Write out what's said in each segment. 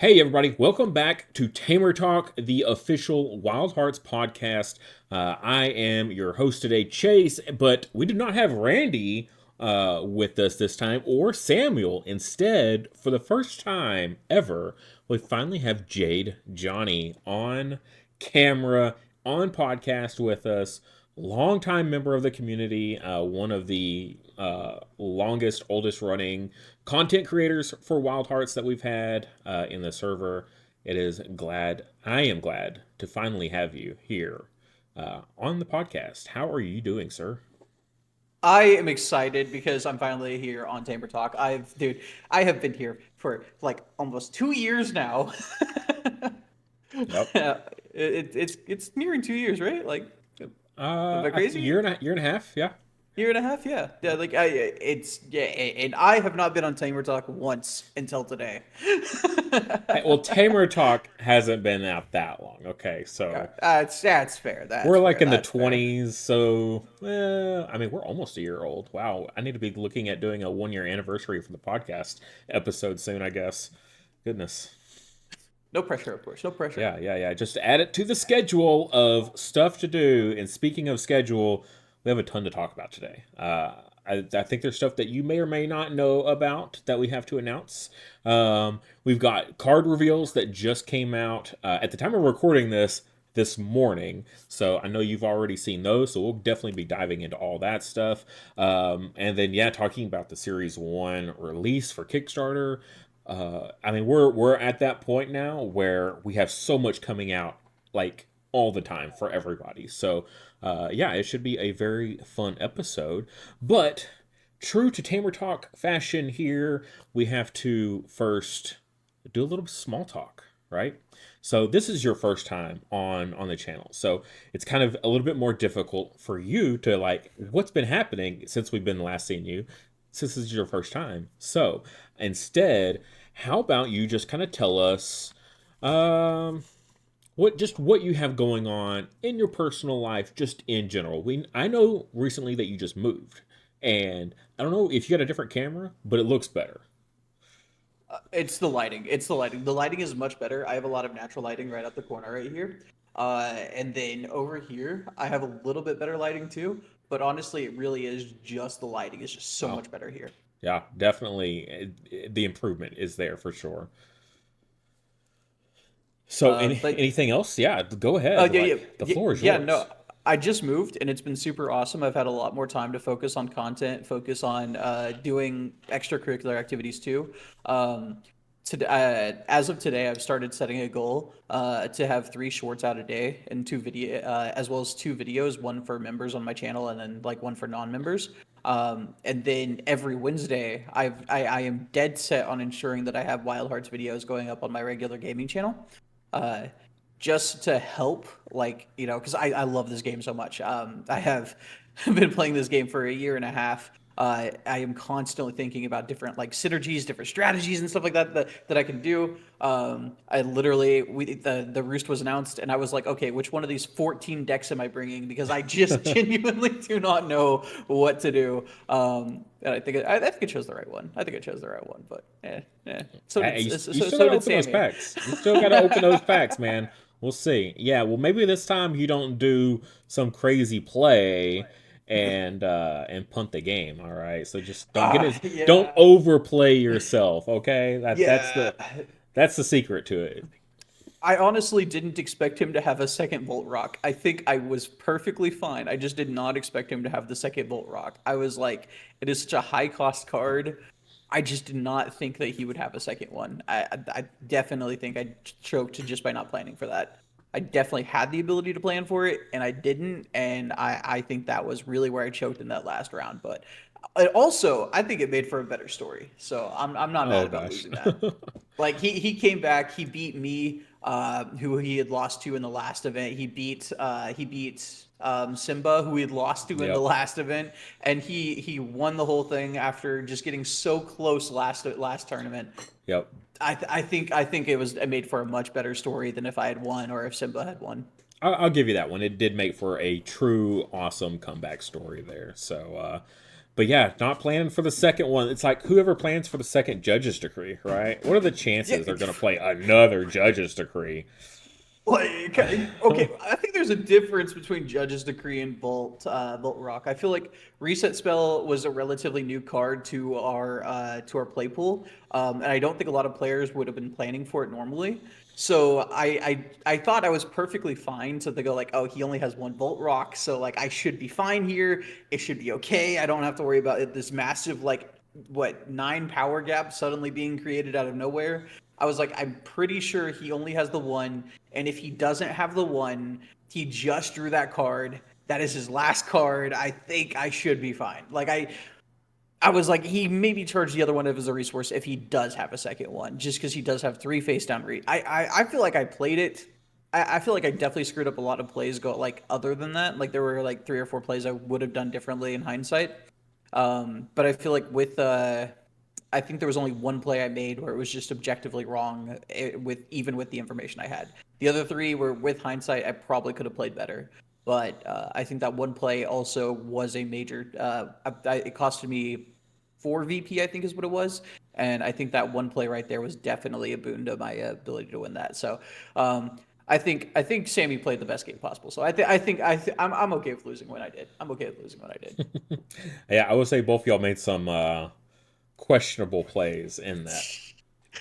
Hey, everybody, welcome back to Tamer Talk, the official Wildhearts podcast. I am your host today, Chase, but we do not have Randy with us this time or Samuel. Instead, for the first time ever, we finally have Jade Johnny on camera, on podcast with us. Longtime member of the community, one of the longest, oldest running content creators for Wild Hearts that we've had in the server. I am glad to finally have you here on the podcast. How are you doing, sir? I am excited because I'm finally here on Tamer Talk. I have been here for like almost 2 years now. Yep. It's nearing 2 years, right? Like, am I crazy? Year and a half, yeah. Year and a half, yeah, yeah. And I have not been on Tamer Talk once until today. Hey, well, Tamer Talk hasn't been out that long. Okay, Yeah, so that's fair. we're That's like fair. in the That's fair. 20s, so I mean, we're almost a year old. Wow, I need to be looking at doing a 1 year anniversary for the podcast episode soon, I guess. Goodness. No pressure, of course. No pressure. Yeah. Just add it to the schedule of stuff to do. And speaking of schedule, we have a ton to talk about today. I think there's stuff that you may or may not know about that we have to announce. We've got card reveals that just came out at the time of recording this morning. So I know you've already seen those. So we'll definitely be diving into all that stuff. And then, yeah, talking about the Series 1 release for Kickstarter. I mean, we're at that point now where we have so much coming out like all the time for everybody. So, yeah, it should be a very fun episode. But true to Tamer Talk fashion here, we have to first do a little small talk, right? So this is your first time on the channel. So it's kind of a little bit more difficult for you to like what's been happening since we've been last seeing you, since this is your first time. So instead, how about you just kind of tell us um what you have going on in your personal life just in general. I know recently that you just moved and I don't know if you got a different camera, but it looks better. It's the lighting. It's the lighting. The lighting is much better. I have a lot of natural lighting right at the corner right here. And then over here, I have a little bit better lighting too. But honestly, it really is just the lighting. It's just so Oh, much better here. yeah, definitely the improvement is there for sure. So Like anything else? Yeah, go ahead. Like the floor is No, yours. I just moved and it's been super awesome. I've had a lot more time to focus on content, focus on doing extracurricular activities too. As of today, I've started setting a goal to have 3 shorts out a day and as well as 2 videos, one for members on my channel and then like one for non-members. And then every Wednesday, I am dead set on ensuring that I have Wild Hearts videos going up on my regular gaming channel uh, just to help, like, because I love this game so much. I have been playing this game for a year and a half. I am constantly thinking about different like synergies, different strategies, and stuff like that I can do. I literally the roost was announced, and I was like, okay, which one of these 14 decks am I bringing? Because I just genuinely do not know what to do. And I think I chose the right one. I think I chose the right one, but so Hey, did you still so gotta did open those Sammy. packs. You still gotta open those packs, man. We'll see. Yeah, well, maybe this time you don't do some crazy play and punt the game. All right, so just don't Yeah. overplay yourself. Okay, Yeah. that's the secret to it. I honestly didn't expect him to have a second Bolt Rock. I think I was perfectly fine. I just did not expect him to have the second Bolt Rock. I was like, it is such a high cost card. I just did not think that he would have a second one. I definitely think I choked just by not planning for that. I definitely had the ability to plan for it, and I didn't. And I think that was really where I choked in that last round. But also, I think it made for a better story. So I'm not mad Oh about gosh. losing that. Like he came back, he beat me, who he had lost to in the last event. He beat Simba, who he had lost to in the Yep. last event, and he won the whole thing after just getting so close last tournament. Yep. I think it made for a much better story than if I had won or if Simba had won. I'll give you that one. It did make for a true awesome comeback story there. So But yeah, not planning for the second one. It's like whoever plans for the second judge's decree, right? What are the Yeah, chances they're going to play another judge's decree? like okay, I think there's a difference between Judge's Decree and Volt Rock. I feel like Reset Spell was a relatively new card to our play pool, and I don't think a lot of players would have been planning for it normally. So I thought I was perfectly fine to go like, oh, he only has one Volt Rock, so like I should be fine here. It should be okay. I don't have to worry about this massive like what 9 power gap suddenly being created out of nowhere. I was like, I'm pretty sure he only has the one, and if he doesn't have the one, he just drew that card. That is his last card. I think I should be fine. I was like, he maybe charged the other one as a resource if he does have a second one, just because he does have 3 face down read. I feel like I played it. I feel like I definitely screwed up a lot of plays. Go like other than that, like there were like 3 or 4 plays I would have done differently in hindsight. But I feel like with I think there was only one play I made where it was just objectively wrong with even with the information I had. The other 3 were with hindsight I probably could have played better. But I think that one play also was a major. It costed me 4 VP, I think is what it was, and I think that one play right there was definitely a boon to my ability to win that. So I think Sammy played the best game possible. So I'm okay with losing when I did. I'm okay with losing when I did. Yeah, I would say both of y'all made some questionable plays in that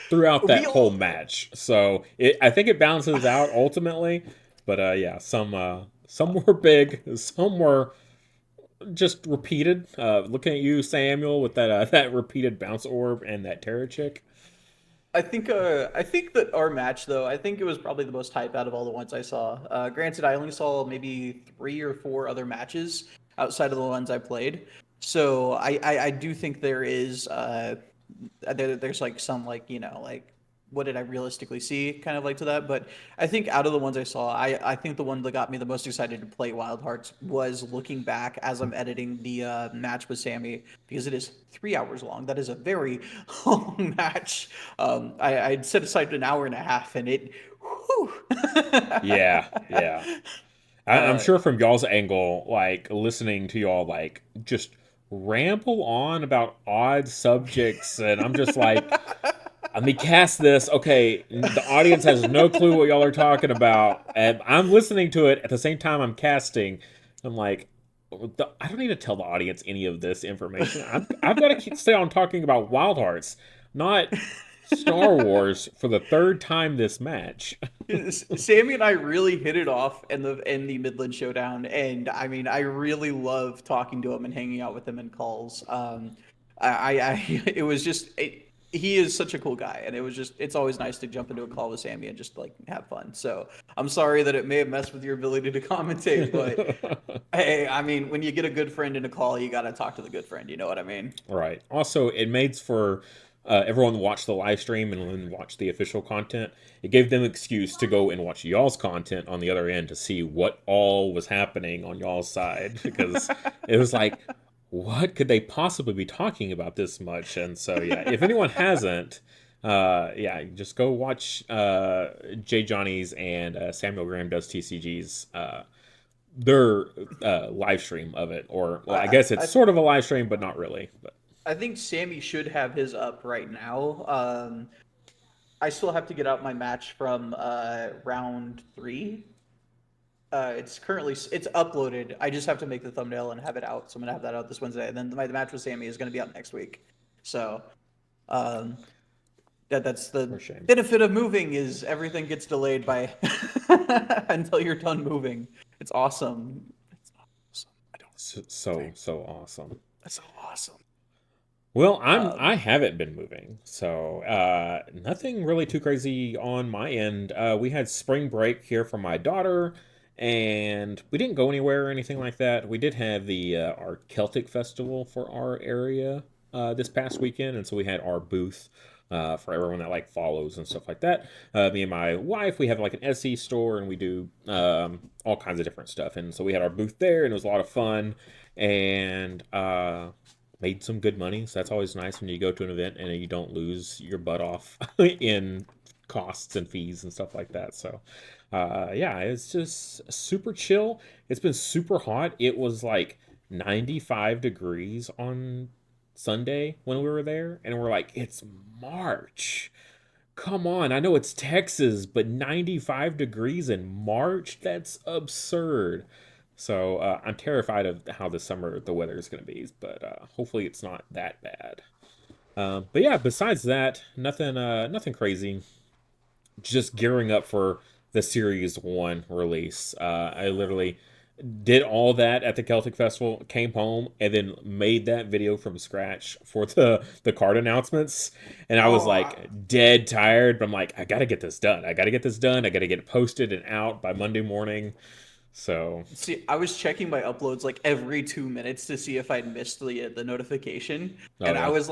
throughout that We whole all match. So I think it balances out ultimately. But yeah, some were big, some were just repeated. Looking at you, Samuel, with that that repeated bounce orb and that Terror chick. I think that our match though, I think it was probably the most hype out of all the ones I saw. Granted, I only saw maybe 3 or 4 other matches outside of the ones I played. So I do think there is there's like some like like what did I realistically see kind of like to that. But I think out of the ones I saw, I think the one that got me the most excited to play Wildhearts was looking back as I'm editing the match with Sammy, because it is 3 hours long. That is a very long match. I'd set aside an hour and a half, and it whew. Yeah, yeah. I'm uh sure from y'all's angle, like listening to y'all like just ramble on about odd subjects, and I'm just like, let me cast this. Okay, the audience has no clue what y'all are talking about, and I'm listening to it at the same time I'm casting. I'm like, I don't need to tell the audience any of this information. I've got to stay on talking about Wild Hearts, not Star Wars for the third time this match. Sammy and I really hit it off in the Midland Showdown, and I mean, I really love talking to him and hanging out with him in calls. It was just he is such a cool guy, and it's always nice to jump into a call with Sammy and just like have fun. So I'm sorry that it may have messed with your ability to commentate, but hey, I mean, when you get a good friend in a call, you got to talk to the good friend. You know what I mean? Right. Also, it made for everyone to watch the live stream and then watch the official content. It gave them excuse to go and watch y'all's content on the other end to see what all was happening on y'all's side because it was like, what could they possibly be talking about this much? And so, yeah, if anyone hasn't, yeah, just go watch Jay Johnny's and Samuel Graham does TCG's their live stream of it, or well, I I, guess it's I sort of a live stream, but not really. But I think Sammy should have his up right now. I still have to get out my match from round 3. It's uploaded. I just have to make the thumbnail and have it out. So I'm gonna have that out this Wednesday, and then the match with Sammy is gonna be out next week. So um, that's for the shame. benefit of moving is everything gets delayed by until you're done moving. It's awesome. It's awesome. I don't So moving. so awesome. That's so awesome. Well, I Um, haven't been moving, so nothing really too crazy on my end. We had spring break here for my daughter, and we didn't go anywhere or anything like that. We did have the our Celtic festival for our area this past weekend, and so we had our booth for everyone that like follows and stuff like that. Me and my wife, we have like an Etsy store, and we do all kinds of different stuff. And so we had our booth there, and it was a lot of fun. And made some good money. So that's always nice when you go to an event and you don't lose your butt off in costs and fees and stuff like that. So, yeah, it's just super chill. It's been super hot. It was like 95 degrees on Sunday when we were there, and we're like, it's March. Come on, I know it's Texas, but 95 degrees in March? That's absurd. So I'm terrified of how this summer the weather is going to be, but hopefully it's not that bad. But yeah, besides that, nothing crazy. Just gearing up for the Series 1 release. I literally did all that at the Celtic Festival, came home, and then made that video from scratch for the card announcements. And I was Oh, like dead tired, but I'm like, I gotta get this done. I gotta get this done. I gotta get it posted and out by Monday morning. So, see, I was checking my uploads like every 2 minutes to see if I'd missed the notification, oh and yeah. because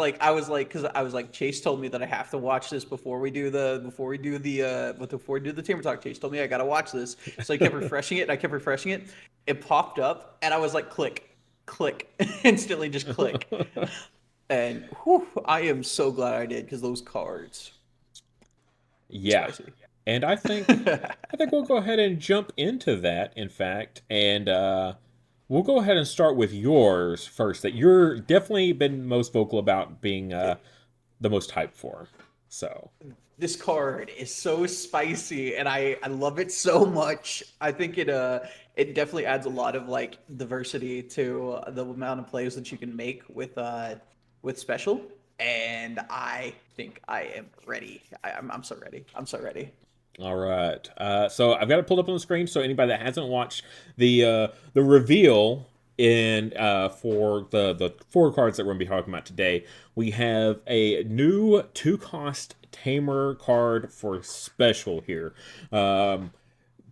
I was like, Chase told me that I have to watch this before we do the Tamer talk. Chase told me I gotta watch this, so I kept refreshing it, and I kept refreshing it. It popped up, and I was like, click, click, instantly, just click, and whew, I am so glad I did because those cards Yeah. spicy. And I think we'll go ahead and jump into that, in fact, and we'll go ahead and start with yours first. That you're definitely been most vocal about being the most hyped for. So, This card is so spicy and I love it so much. I think it definitely adds a lot of like diversity to the amount of plays that you can make with special. And I think I am ready. I'm so ready. I'm so ready. all right. So I've got it pulled up on the screen. So anybody that hasn't watched the reveal in for the four cards that we're gonna be talking about today, we have a new two cost Tamer card for special here. Um,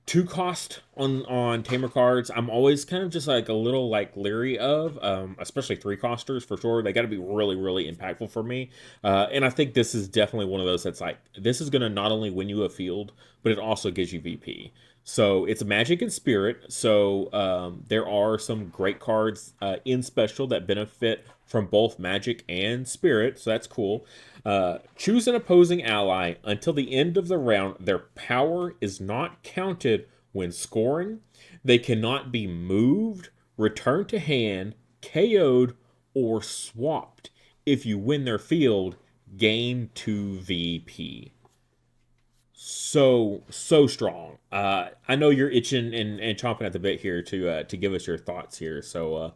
two cost on tamer cards I'm always kind of just like a little like leery of, especially three costers for sure. They got to be really impactful for me, and I think this is definitely one of those that's like this is going to not only win you a field but it also gives you VP. So it's magic and spirit. So there are some great cards in special that benefit from both magic and spirit. So that's cool. Choose an opposing ally until the end of the round. Their power is not counted when scoring. They cannot be moved, returned to hand, KO'd, or swapped. If you win their field, gain 2 VP. So strong. I know you're itching and chomping at the bit here to give us your thoughts here. So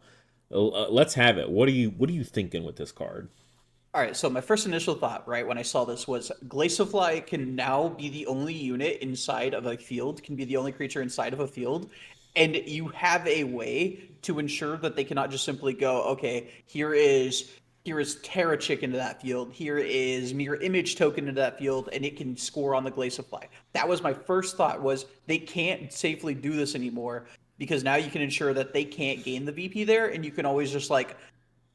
let's have it. What are you thinking with this card? All right, so my first initial thought, right, when I saw this was Glaciofly can now be the only unit inside of a field, can be the only creature inside of a field, and you have a way to ensure that they cannot just simply go, okay, here is Terra Chick into that field, here is Mirror Image token into that field, and it can score on the Glaciofly. That was my first thought was they can't safely do this anymore because now you can ensure that they can't gain the VP there, and you can always just like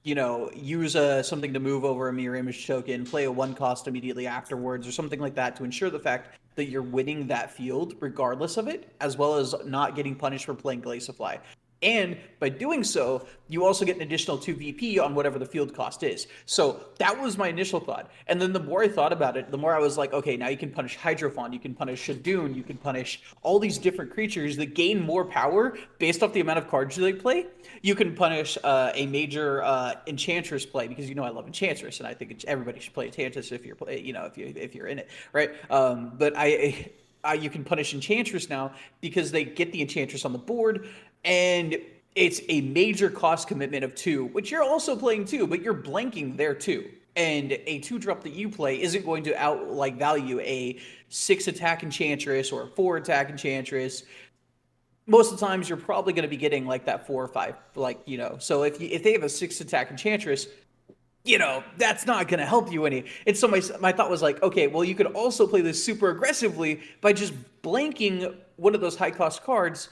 use something to move over a mirror image token, play a one cost immediately afterwards, or something like that to ensure the fact that you're winning that field regardless of it, as well as not getting punished for playing Glaciofly. And by doing so, you also get an additional 2 VP on whatever the field cost is. So that was my initial thought. And then the more I thought about it, the more I was like, okay, now you can punish Hydrophon, you can punish Shadoon, you can punish all these different creatures that gain more power based off the amount of cards they play. You can punish a major Enchantress play because I love Enchantress, and I think everybody should play Enchantress if you're if you're in it, right? But you can punish Enchantress now because they get the Enchantress on the board, and it's a major cost commitment of 2, which you're also playing too, but you're blanking there too. And a 2-drop that you play isn't going to out like value a 6 attack Enchantress or a 4 attack Enchantress. Most of the times you're probably going to be getting like that 4 or 5, so if they have a 6 attack Enchantress, that's not going to help you any. And so my thought was like, okay, well, you could also play this super aggressively by just blanking one of those high cost cards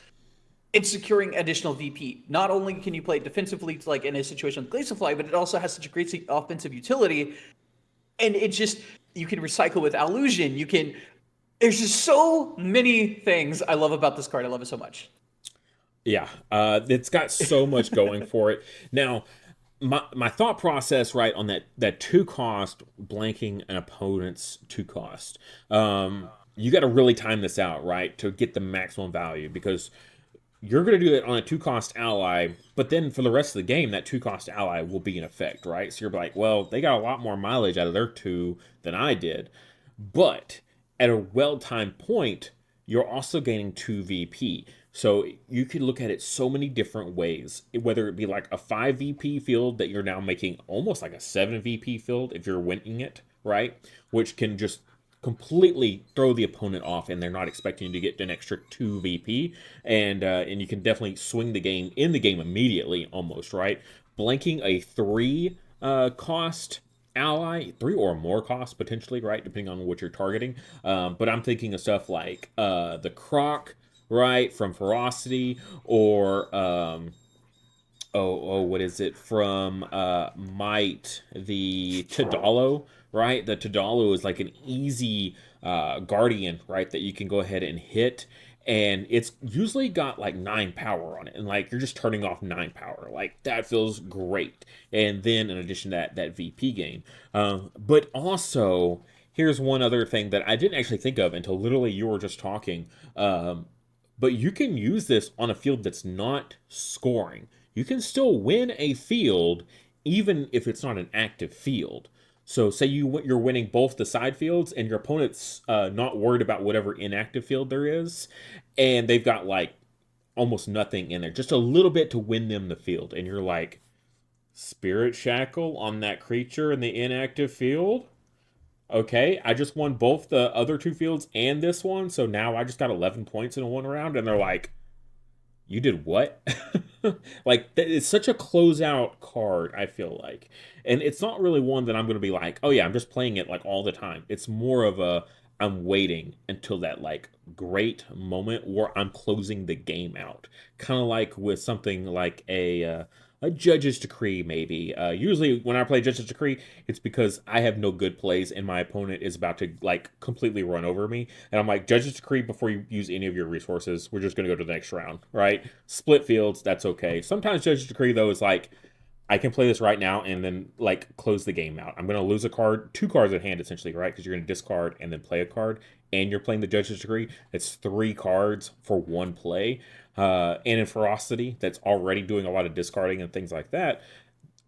and securing additional VP. Not only can you play it defensively, like in a situation with Glaciofly, but it also has such a great offensive utility. And it just, you can recycle with Allusion. There's just so many things I love about this card. I love it so much. Yeah, it's got so much going for it. Now, my thought process right on that two cost blanking an opponent's two cost. You got to really time this out right to get the maximum value because you're going to do it on a 2 cost ally, but then for the rest of the game, that 2 cost ally will be in effect, right? So you're like, well, they got a lot more mileage out of their 2 than I did. But at a well timed point, you're also gaining 2 VP. So you could look at it so many different ways, whether it be like a 5 VP field that you're now making almost like a 7 VP field if you're winning it, right? Which can just completely throw the opponent off and they're not expecting you to get an extra 2 VP, and you can definitely swing the game in the game immediately almost, right? Blanking a 3 cost ally, 3 or more costs potentially, right, depending on what you're targeting. But I'm thinking of stuff like the Croc, right, from Ferocity, or what is it from Might, the Tadalo, right? The Tadalo is like an easy guardian, right, that you can go ahead and hit, and it's usually got like 9 power on it, and like you're just turning off 9 power, like that feels great. And then in addition to that, that VP gain, but also here's one other thing that I didn't actually think of until literally you were just talking. But you can use this on a field that's not scoring. You can still win a field even if it's not an active field. So, say you're winning both the side fields, and your opponent's not worried about whatever inactive field there is, and they've got like almost nothing in there, just a little bit to win them the field, and you're like, Spirit Shackle on that creature in the inactive field. Okay, I just won both the other 2 fields and this one, so now I just got 11 points in one round, and they're like, you did what? Like, it's such a closeout card, I feel like. And it's not really one that I'm going to be like, oh yeah, I'm just playing it like all the time. It's more of a, I'm waiting until that like great moment where I'm closing the game out. Kind of like with something like a judge's decree, maybe. Usually, when I play judge's decree, it's because I have no good plays and my opponent is about to like completely run over me, and I'm like, judge's decree before you use any of your resources. We're just gonna go to the next round, right? Split fields, that's okay. Sometimes judge's decree though is like, I can play this right now and then like close the game out. I'm going to lose a card, 2 cards at hand essentially, right? Because you're going to discard and then play a card, and you're playing the Judge's Decree. It's 3 cards for one play. And in Ferocity, that's already doing a lot of discarding and things like that.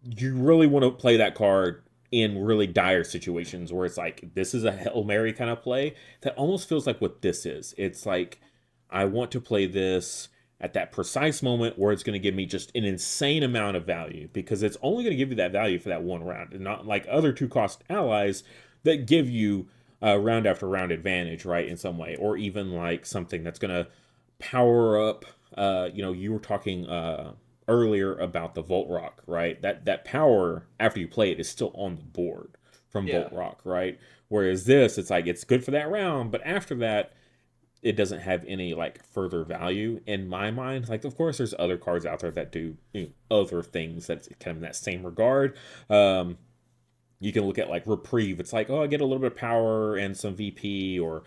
You really want to play that card in really dire situations where it's like, this is a Hail Mary kind of play that almost feels like what this is. It's like, I want to play this at that precise moment where it's going to give me just an insane amount of value, because it's only going to give you that value for that one round, and not like other 2 cost allies that give you round after round advantage, right, in some way, or even like something that's going to power up. You were talking earlier about the Volt Rock, right? That power after you play it is still on the board from Yeah. Volt Rock, right? Whereas this, it's like it's good for that round, but after that, it doesn't have any like further value in my mind. Like, of course, there's other cards out there that do other things that's kind of in that same regard. Um, you can look at like Reprieve. It's like, oh, I get a little bit of power and some VP, or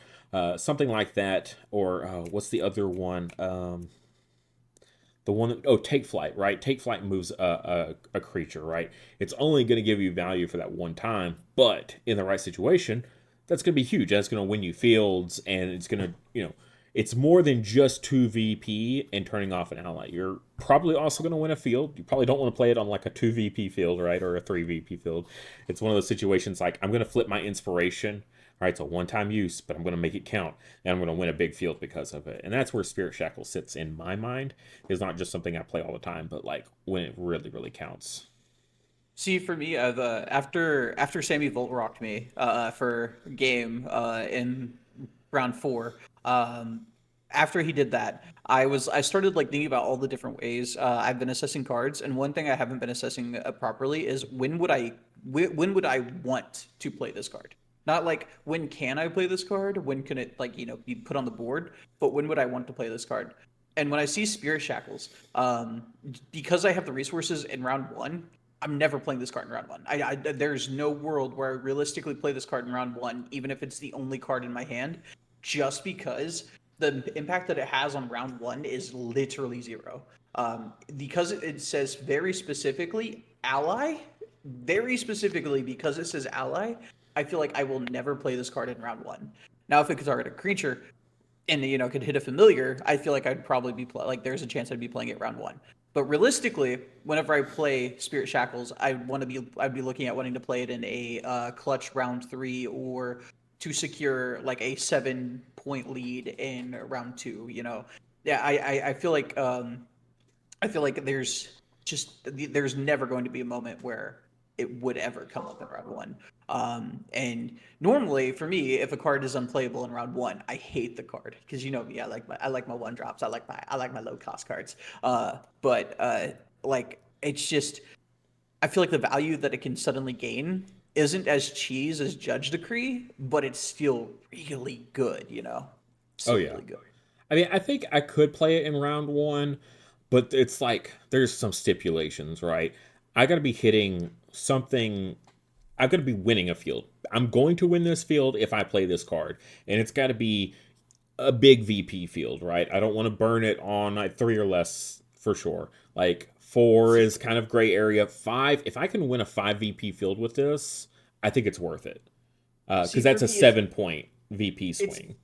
something like that. Or what's the other one? The one that, oh, Take Flight, right? Take Flight moves a creature, right? It's only going to give you value for that one time, but in the right situation, that's going to be huge. That's going to win you fields, and it's going to, it's more than just 2 VP and turning off an ally. You're probably also going to win a field. You probably don't want to play it on like a 2 VP field, right? Or a 3 VP field. It's one of those situations like, I'm going to flip my inspiration. All right, it's a one-time use, but I'm going to make it count, and I'm going to win a big field because of it. And that's where Spirit Shackle sits in my mind. It's not just something I play all the time, but like when it really, really counts. See, for me, after Sammy Volt rocked me for game in round four, um, after he did that, I started like thinking about all the different ways I've been assessing cards, and one thing I haven't been assessing properly is when would I want to play this card? Not like when can I play this card? When can it like be put on the board? But when would I want to play this card? And when I see Spirit Shackles, because I have the resources in round one, I'm never playing this card in round one. There's no world where I realistically play this card in round one, even if it's the only card in my hand, just because the impact that it has on round one is literally zero. Because it says very specifically ally, very specifically because it says ally, I feel like I will never play this card in round one. Now, if it could target a creature, and could hit a familiar, I feel like I'd probably be like there's a chance I'd be playing it round one. But realistically, whenever I play Spirit Shackles, I'd be looking at wanting to play it in a clutch round three or to secure like a 7 point lead in round two. Yeah, I feel like there's never going to be a moment where it would ever come up in round one. And normally for me, if a card is unplayable in round one, I hate the card because you know me, I like my one drops, I like my low cost cards. But like it's just I feel like the value that it can suddenly gain isn't as cheese as Judge Decree, but it's still really good. Oh Still yeah. really good. I mean, I think I could play it in round one, but it's like there's some stipulations, right? I got to be hitting something. I've got to be winning a field. I'm going to win this field if I play this card, and it's got to be a big VP field, right? I don't want to burn it on like three or less for sure. Like four See, is kind of gray area. Five, if I can win a five VP field with this, I think it's worth it see, because for that's a me, it's 7 point VP it's swing.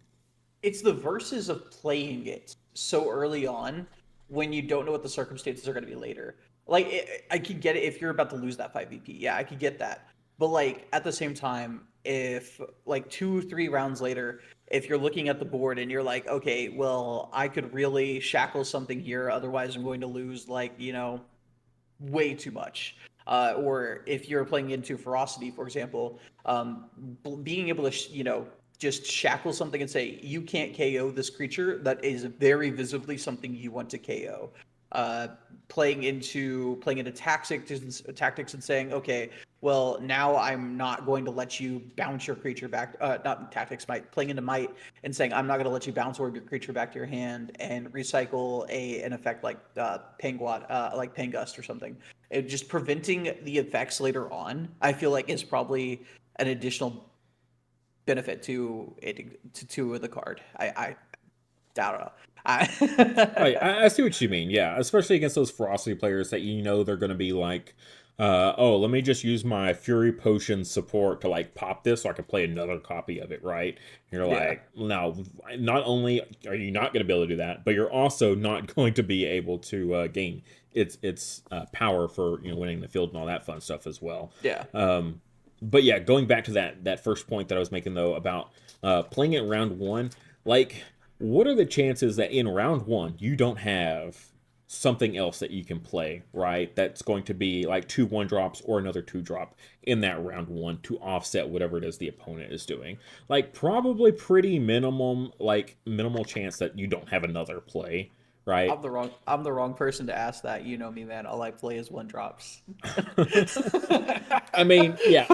it's the verses of playing it so early on when you don't know what the circumstances are going to be later. Like I could get it if you're about to lose that 5 VP. Yeah, I could get that. But like at the same time, if like 2 3 rounds later, if you're looking at the board and you're like, okay, well, I could really shackle something here, otherwise I'm going to lose like, way too much. Or if you're playing into ferocity, for example, being able to, just shackle something and say you can't KO this creature that is very visibly something you want to KO. Uh, playing into tactics and saying, okay, well now I'm not going to let you bounce your creature back. Not tactics, might playing into might and saying I'm not going to let you bounce orb your creature back to your hand and recycle an effect like like Pangust or something. It just preventing the effects later on, I feel like is probably an additional benefit to it to the card. I don't know. Right, I, I see what you mean. Yeah, especially against those ferocity players that you know they're going to be like, oh, let me just use my Fury Potion support to like pop this so I can play another copy of it, right? And you're yeah, like, now, not only are you not going to be able to do that, but you're also not going to be able to gain its power for winning the field and all that fun stuff as well. yeah. But yeah, going back to that first point that I was making though about playing it round one, like what are the chances that in round one you don't have something else that you can play, right? That's going to be like two one drops or another two drop in that round one to offset whatever it is the opponent is doing. Like probably pretty minimum, like minimal chance that you don't have another play, right? I'm the wrong person to ask that. You know me, man. All I play is one drops. I mean, yeah,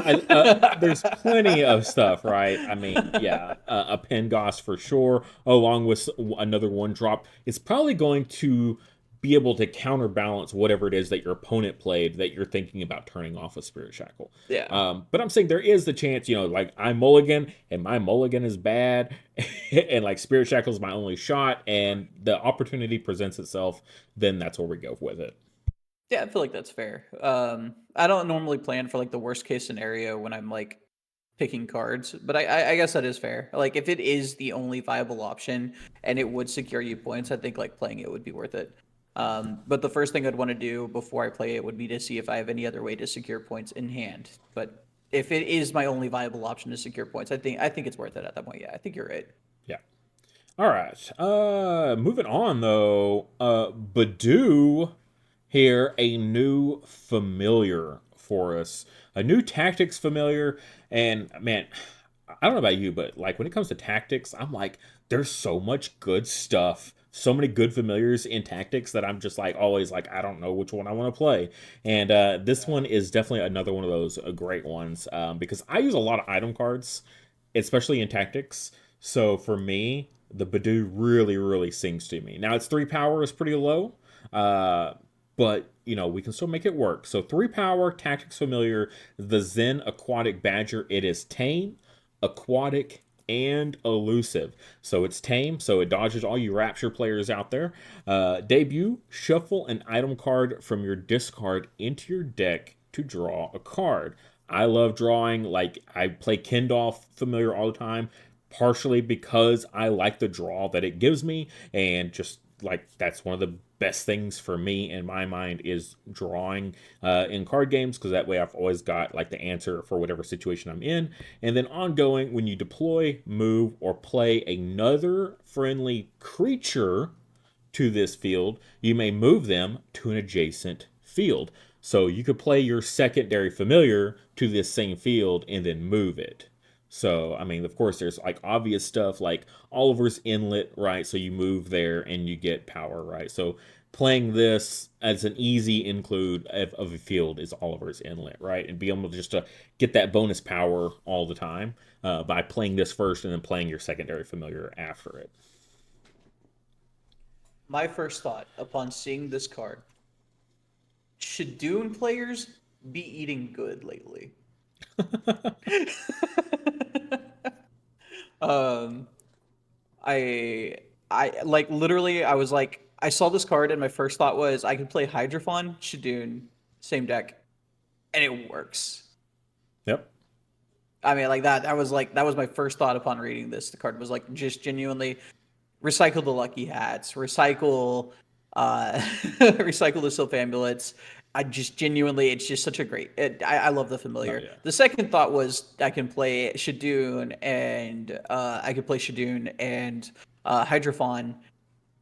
there's plenty of stuff, right? I mean, yeah, a Pengoss for sure, along with another one drop. It's probably going to be able to counterbalance whatever it is that your opponent played that you're thinking about turning off a Spirit Shackle. Yeah. But I'm saying there is the chance, like I mulligan and my mulligan is bad, and like Spirit Shackle is my only shot, and the opportunity presents itself, then that's where we go with it. Yeah, I feel like that's fair. I don't normally plan for like the worst case scenario when I'm like picking cards, but I guess that is fair. Like if it is the only viable option and it would secure you points, I think like playing it would be worth it. But the first thing I'd want to do before I play it would be to see if I have any other way to secure points in hand. But if it is my only viable option to secure points, I think it's worth it at that point. Yeah, I think you're right. Yeah. All right. Moving on though. Badoo here, a new familiar for us, a new tactics familiar, and man, I don't know about you, but like when it comes to tactics, I'm like, there's so much good stuff. So many good familiars in tactics that I'm just like always like I don't know which one I want to play, and this one is definitely another one of those great ones because I use a lot of item cards, especially in tactics. So for me, the Badoo really, really sings to me. Now its 3 power is pretty low, uh, but we can still make it work. So 3 power tactics familiar, the Zen Aquatic Badger. It is tame, aquatic, and elusive. So it's tame, so it dodges all you Rapture players out there. Debut, shuffle an item card from your discard into your deck to draw a card. I love drawing. Like I play Kindle familiar all the time. partially because I like the draw that it gives me, and just like that's one of the best things for me in my mind is drawing in card games, because that way I've always got like the answer for whatever situation I'm in. And then ongoing, when you deploy, move, or play another friendly creature to this field, you may move them to an adjacent field. So you could play your secondary familiar to this same field and then move it. So, I mean, of course, there's like obvious stuff like Oliver's Inlet, right? So you move there and you get power, right? So playing this as an easy include of a field is Oliver's Inlet, right? And be able to just to get that bonus power all the time by playing this first and then playing your secondary familiar after it. My first thought upon seeing this card: should Dune players be eating good lately? um, I like literally I was like I saw this card and my first thought was I could play Hydrophon, Shadoon, same deck, and it works. Yep. I mean, like that was my first thought upon reading this. The card was like just genuinely recycle the lucky hats, recycle recycle the sylph amulets. I just genuinely, it's just such a I love the Oh familiar. yeah. The second thought was I can play Shadoon and I could play Shadoon and Hydrophon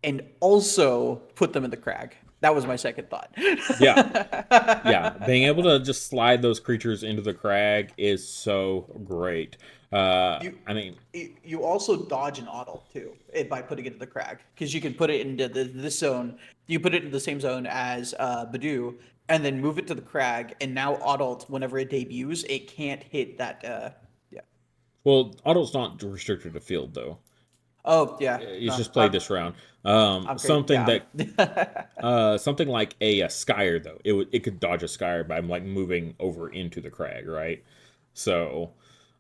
and also put them in the crag. That was my second thought. Yeah. Yeah, being able to just slide those creatures into the crag is so great. you I mean, you also dodge an auto too by putting it in the crag because you can put it into this zone. You put it in the same zone as Badu, and then move it to the crag, and now auto whenever it debuts, it can't hit that. Yeah. well, auto's not restricted to field though. Oh yeah. It's No, just played this round. I'm great. Something Yeah. that something like a Skyer though. It could dodge a Skyer by like moving over into the crag, right? So,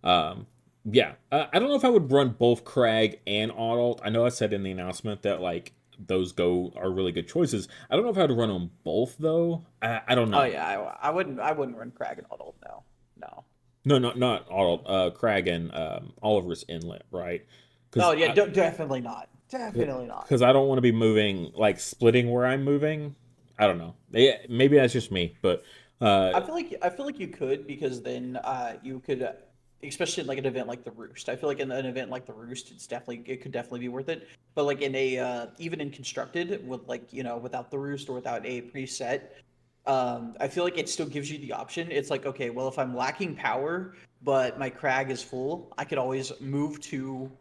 um, yeah, I don't know if I would run both crag and auto. I know I said in the announcement that like those go are really good choices. I don't know if I would run them both though. I don't Oh know. yeah. I wouldn't run crag and auto. No. No. No, not auto. Crag and Oliver's Inlet, right? Because Oh yeah. Definitely not. Definitely not. because I don't want to be moving like splitting where I'm moving. I don't know. Maybe that's just me, but uh, I feel like you could because then you could especially in like an event like the Roost. I feel like in an event like the Roost it could definitely be worth it. But like in a even in constructed with like without the Roost or without a preset, I feel like it still gives you the option. It's like okay, well if I'm lacking power but my crag is full, I could always move to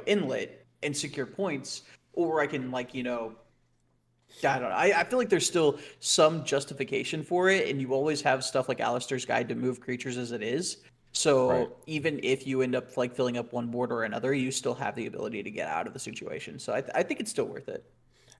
inlet and secure points, or I can like I don't know. I feel like there's still some justification for it, and you always have stuff like Alistair's Guide to move creatures as it is. right. So even if you end up like filling up one board or another, you still have the ability to get out of the situation. So I think it's still worth it.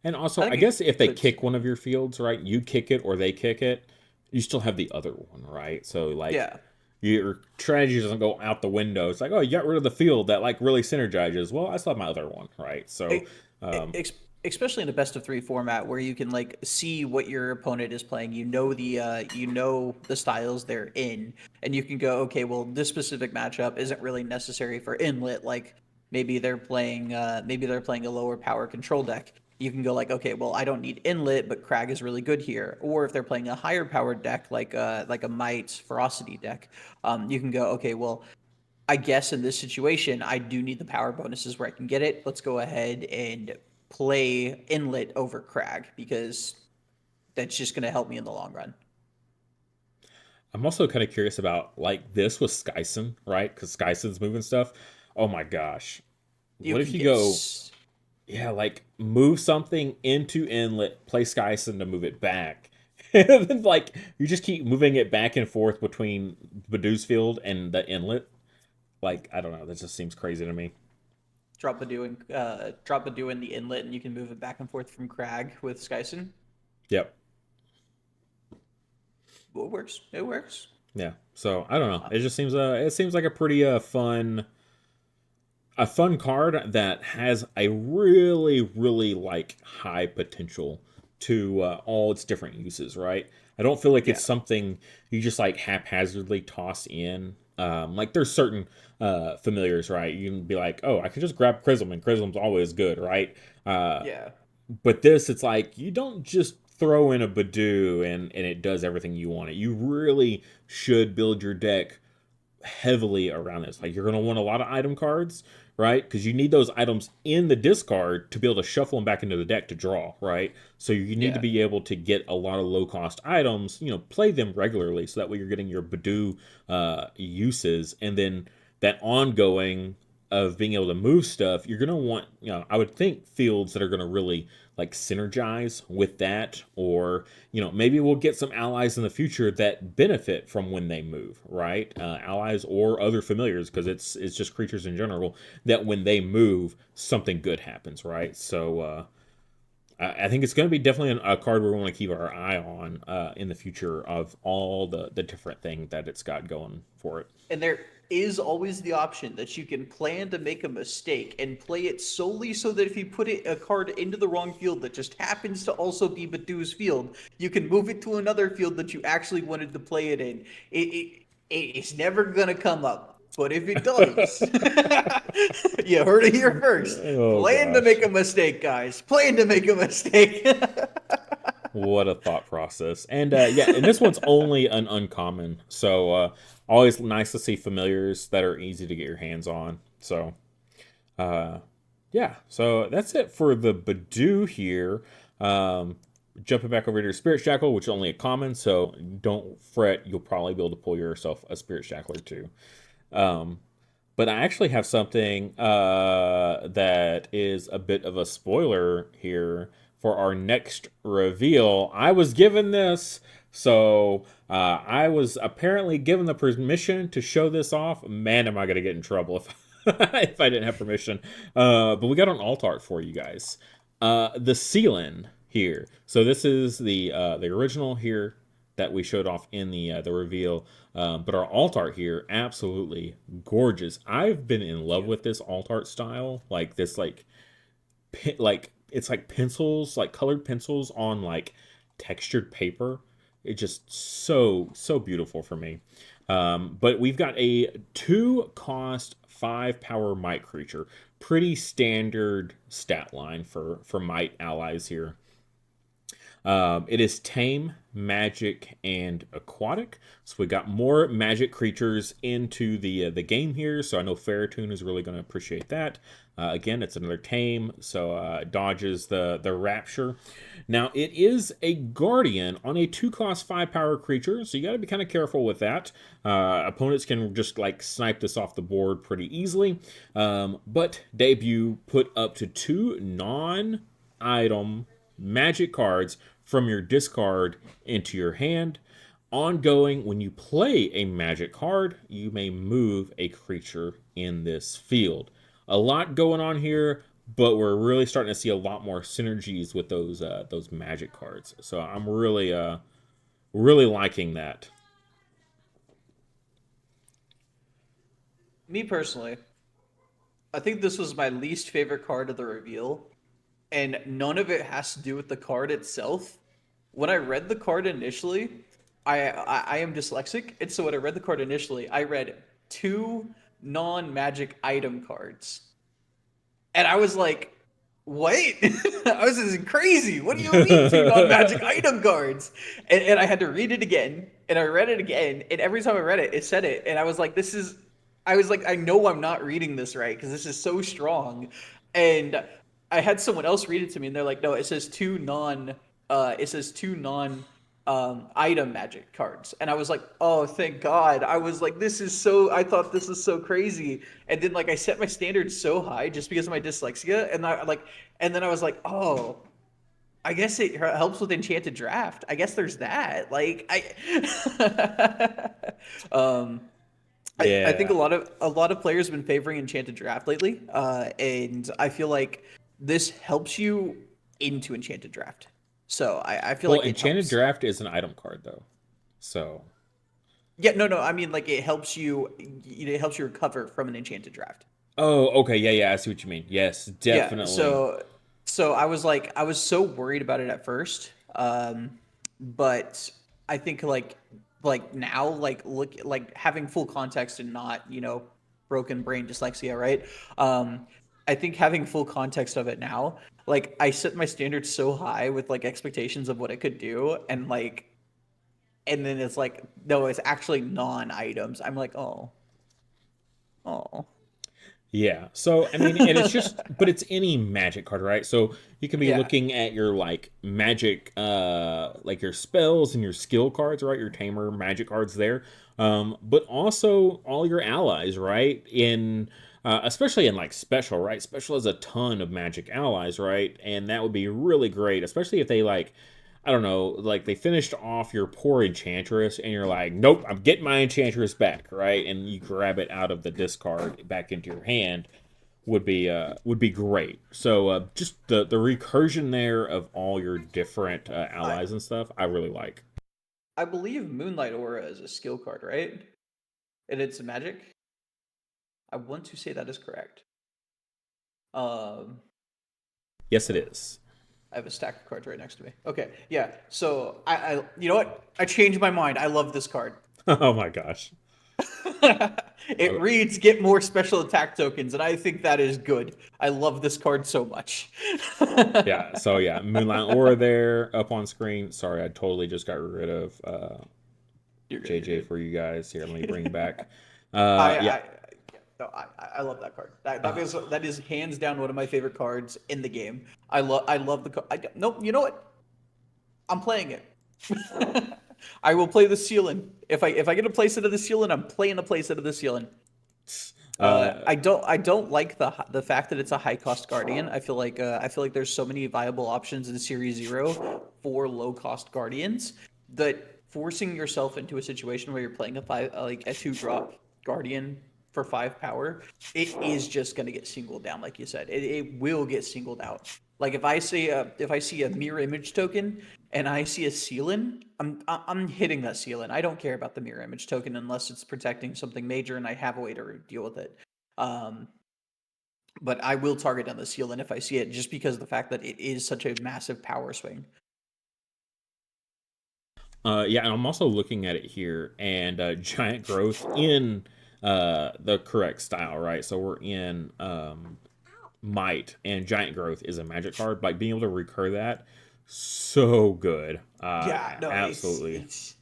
And I also, I think guess if it they could kick still. one of your fields, right, you kick it or they kick it, you still have the other one, right? So like Yeah. your strategy doesn't go out the window. It's like, oh, you got rid of the field that like really synergizes. Well, I still have my other one, right? So, E- um, Especially in a best of three format where you can like see what your opponent is playing, you know the styles they're in, and you can go, okay, well this specific matchup isn't really necessary for inlet, like maybe they're playing a lower power control deck. You can go like, okay, well I don't need inlet, but crag is really good here. Or if they're playing a higher powered deck like a might ferocity deck, you can go, okay, well I guess in this situation, I do need the power bonuses where I can get it. Let's go ahead and play Inlet over Crag because that's just going to help me in the long run. I'm also kind of curious about like this with Skyson, right? Because Skyson's moving stuff. Oh my gosh, You what if can you get. go, yeah, like move something into inlet, play Skyson to move it back, and then like you just keep moving it back and forth between Badoo's field and the inlet. Like I don't know, that just seems crazy to me. Drop Badu in the inlet, and you can move it back and forth from Crag with Skyson. Yep. Well, it works. It works. Yeah. So I don't know. Uh, It seems like a pretty fun card that has a really like high potential to all its different uses, right? I don't feel like it's yeah. something you just like haphazardly toss in. Like there's certain familiars, right? You can be like, oh, I can just grab Chrism, and Chrism's always good, right? Uh, Yeah. but this, it's like you don't just throw in a Badoo and it does everything you want it. You really should build your deck heavily around this. Like you're going to want a lot of item cards, right? Because you need those items in the discard to be able to shuffle them back into the deck to draw, right? So you need to Yeah. be able to get a lot of low cost items. Play them regularly, so that way you're getting your Badoo uses, and then that ongoing of being able to move stuff. You're going to want, I would think fields that are going to really like synergize with that, or maybe we'll get some allies in the future that benefit from when they move, right? Allies or other familiars, because it's just creatures in general that when they move, something good happens, right? So I think it's going to be definitely a card we want to keep our eye on in the future, of all the different things that it's got going for it. And there is always the option that you can plan to make a mistake and play it solely so that if you put a card into the wrong field that just happens to also be Badoo's field, you can move it to another field that you actually wanted to play it in. It's never gonna come up. But if it does, you heard it here first. Oh Plan to gosh. make a mistake, guys. Plan to make a mistake. What a thought process. And yeah, and this one's only an uncommon. So always nice to see familiars that are easy to get your hands on. So uh, yeah, so that's it for the Badoo here. Um, Jumping back over to your Spirit Shackle, which is only a common, so don't fret. You'll probably be able to pull yourself a Spirit Shackler too. Um, but I actually have something that is a bit of a spoiler here for our next reveal. I was given this, so I was apparently given the permission to show this off. Man, am I going to get in trouble if if I didn't have permission. But we got an alt art for you guys. The Sealan here. So this is the original here that we showed off in the reveal. But our alt art here, absolutely gorgeous. I've been in love with this alt art style, like this, like it's like pencils, like colored pencils on like textured paper. It's just so beautiful for me. But we've got a 2 cost 5 power might creature. Pretty standard stat line for might allies here. It is tame, magic, and aquatic. So we got more magic creatures into the game here. So I know Ferritoon is really going to appreciate that. Again, it's another tame, so dodges the rapture. Now it is a guardian on a 2 cost 5 power creature, so you got to be kind of careful with that. Opponents can just like snipe this off the board pretty easily. But debut put up to 2 non-item magic cards from your discard into your hand. Ongoing, when you play a magic card, you may move a creature in this field. A lot going on here, but we're really starting to see a lot more synergies with those magic cards. So I'm really liking that. Me personally, I think this was my least favorite card of the reveal, and none of it has to do with the card itself. When I read the card initially, I am dyslexic, and so when I read the card initially, I read two non-magic item cards, and I was like, "Wait, I was this is crazy. What do you mean two non-magic item cards?" And I had to read it again, and I read it again, and every time I read it, it said it, and I was like, "This is." I was like, I know I'm not reading this right because this is so strong, and I had someone else read it to me, and they're like, "No, it says two non item magic cards," and I was like, "Oh, thank God!" I was like, "This is so." I thought this was so crazy, and then like I set my standards so high just because of my dyslexia, and then I was like, "Oh, I guess it helps with Enchanted Draft. I guess there's that." um, I think Yeah. a lot of players have been favoring Enchanted Draft lately, and I feel like this helps you into Enchanted Draft. So I feel Well, like it Enchanted helps. Draft is an item card though, so Yeah, no. I mean, like it helps you. It helps you recover from an Enchanted Draft. oh, okay, yeah, I see what you mean. Yes, Yeah. definitely. So I was like, I was so worried about it at first, but I think like like now, like look, like having full context and not, broken brain dyslexia, right? Um, I think having full context of it now, like I set my standards so high with like expectations of what it could do, and then it's like, no, it's actually non-items. I'm like, oh, Yeah. So, I mean, and it's just, but it's any magic card, right? So you can be yeah, looking at your like magic, like your spells and your skill cards, right? Your Tamer magic cards there. But also all your allies, right? Especially in like special, right? Special has a ton of magic allies, right? And that would be really great, especially if they like, I don't know, like they finished off your poor enchantress and you're like, nope, I'm getting my enchantress back, right? And you grab it out of the discard back into your hand would be great. So just the recursion there of all your different I allies and stuff, I really like. I believe Moonlight Aura is a skill card, right? And it's a magic. I want to say that is correct. Um, Yes, it is. I have a stack of cards right next to me. Okay, yeah. So you know what? I changed my mind. I love this card. Oh my gosh. It Oh, reads "Get more special attack tokens," and I think that is good. I love this card so much. yeah. So yeah, Moonlight Aura there up on screen. Sorry, I totally just got rid of You're good. JJ You're for you guys. Here, let me bring good. back. I Yeah. I no, I love that card. Uh, That is hands down one of my favorite cards in the game. I love the card. Nope. You know what? I'm playing it. I will play the ceiling. If I get a playset of the ceiling, I'm playing a playset of the ceiling. uh, I don't like the fact that it's a high cost guardian. I feel like there's so many viable options in Series Zero for low cost guardians that forcing yourself into a situation where you're playing like a 2 drop guardian for 5 power, it is just gonna get singled down, like you said. It will get singled out. Like if I see a mirror image token and I see a ceiling, I'm hitting that ceiling. I don't care about the mirror image token unless it's protecting something major and I have a way to deal with it. Um, but I will target on the ceiling if I see it, just because of the fact that it is such a massive power swing. yeah, and I'm also looking at it here, and giant growth in the correct style, right? So we're in might, and giant growth is a magic card. Like being able to recur that, so good. Yeah, no, Absolutely. it's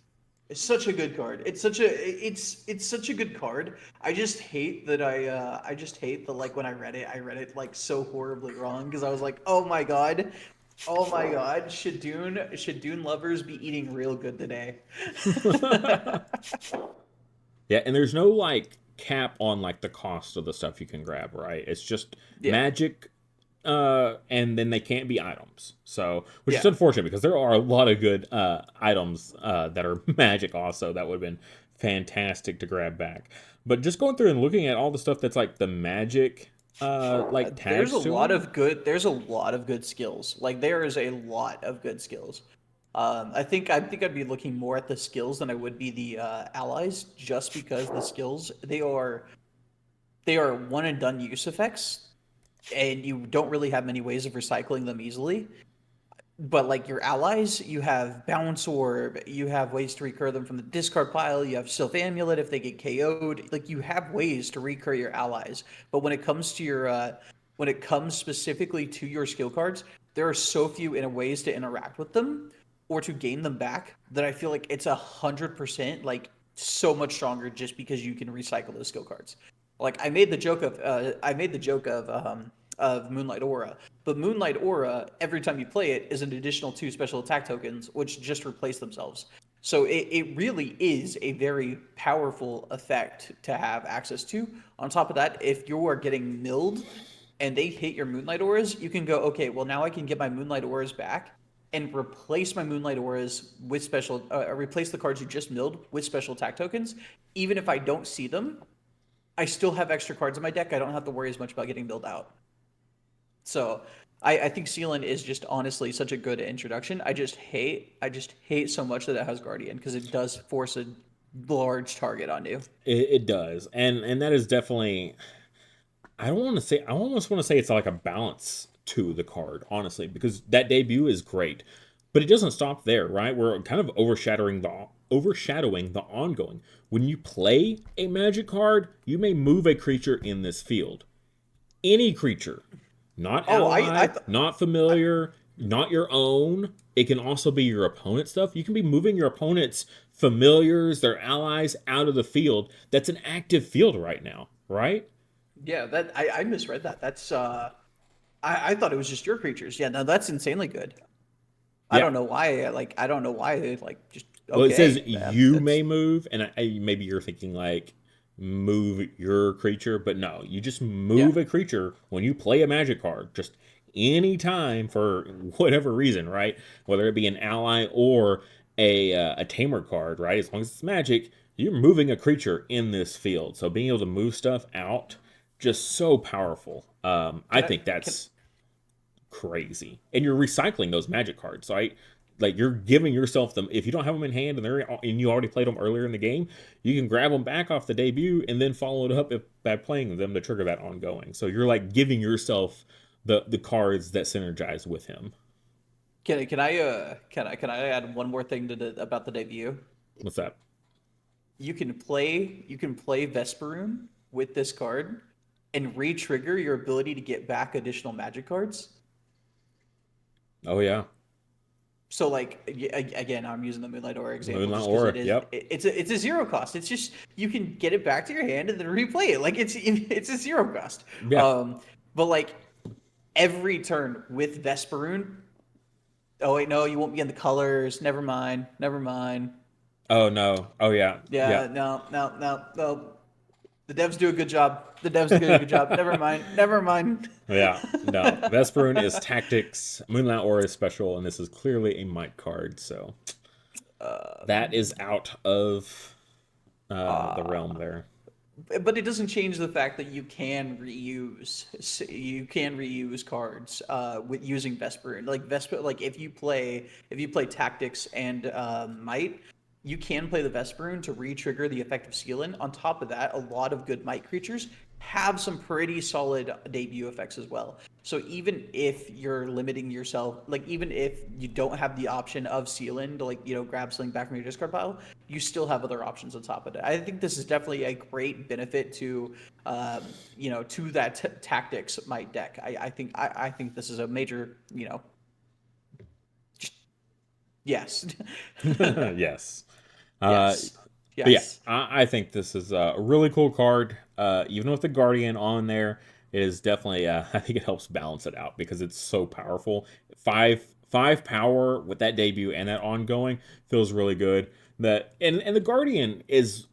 such a good card. It's such a good card. I just hate that I just hate that, like, when I read it like so horribly wrong, because I was like, oh my god, should Dune lovers be eating real good today? Yeah, and there's no like cap on like the cost of the stuff you can grab, right? It's just Yeah, magic, and then they can't be items. So, which is yeah. unfortunate because there are a lot of good items that are magic also that would have been fantastic to grab back. But just going through and looking at all the stuff that's like the magic like tags to them. There's a lot of good skills. Like there is a lot of good skills. I think I'd be looking more at the skills than I would be the allies, just because the skills, they are one and done use effects, and you don't really have many ways of recycling them easily. But like your allies, you have Bounce Orb, you have ways to recur them from the discard pile, you have Sylph Amulet if they get KO'd. Like you have ways to recur your allies. But when it comes specifically to your skill cards, there are so few ways to interact with them or to gain them back that I feel like it's 100% like so much stronger just because you can recycle those skill cards. Like I made the joke of Moonlight Aura, but Moonlight Aura, every time you play it, is an additional 2 special attack tokens, which just replace themselves. So it really is a very powerful effect to have access to. On top of that, if you are getting milled and they hit your Moonlight Auras, you can go, okay, well, now I can get my Moonlight Auras back and replace my Moonlight Auras with replace the cards you just milled with special attack tokens. Even if I don't see them, I still have extra cards in my deck. I don't have to worry as much about getting milled out. So I think Sealant is just honestly such a good introduction. I just hate so much that it has Guardian, because it does force a large target on you. It does, and that is definitely. I don't want to say. I almost want to say it's like a balance to the card, honestly, because that debut is great, But it doesn't stop there, right? We're kind of overshadowing the ongoing. When you play a magic card, you may move a creature in this field. Any creature, not Oh, ally, not I familiar, not your own. It can also be your opponent's stuff. You can be moving your opponent's familiars, their allies out of the field. That's an active field right now, right? yeah, that I misread that. That's I thought it was just your creatures. Yeah, no, that's insanely good. I Yeah. don't know why. I don't know why. Like just Well, it says okay. you That's may move, and maybe you're thinking like move your creature, but no, you just yeah. move a creature when you play a magic card, just any time for whatever reason, right? Whether it be an ally or a tamer card, right? As long as it's magic, you're moving a creature in this field. So being able to move stuff out, just so powerful. I Can I think can that's crazy. And you're recycling those magic cards, right? Like you're giving yourself them. If you don't have them in hand and you already played them earlier in the game, you can grab them back off the debut and then follow it up by playing them to trigger that ongoing. So you're like giving yourself the cards that synergize with him. can I add one more thing to about the debut? What's that? You can play Vesperoon with this card and re-trigger your ability to get back additional magic cards. Oh yeah, So like again, I'm using the Moonlight Aura example Moonlight just because Aura. Yep. it's a zero cost. It's just you can get it back to your hand and then replay it. Like it's a zero cost. Yeah. But like every turn with Vesperoon. Oh wait, no, you won't be in the colors. Never mind. Never mind. Oh no. Oh yeah. Yeah. Yeah, no, no, no, no. The devs do a good job. The devs do a good job. Never mind. Never mind. Yeah. No. Vesperun is tactics. Moonlight Aura is special, and this is clearly a might card. So that is out of the realm there. But it doesn't change the fact that you can reuse cards with using Vesper. Like Vesper, like if you play Tactics and Might, you can play the Vesperoon to re-trigger the effect of Sealant. On top of that, a lot of good Might creatures have some pretty solid debut effects as well. So even if you're limiting yourself, like even if you don't have the option of Sealant to grab something back from your discard pile, you still have other options on top of it. I think this is definitely a great benefit to to that Tactics Might deck. I think this is a major yes. Yes. Uh, Yes. but yeah, Yes. I think this is a really cool card. Even with the Guardian on there, it is definitely. I think it helps balance it out because it's so powerful. Five power with that debut and that ongoing feels really good. That and the Guardian is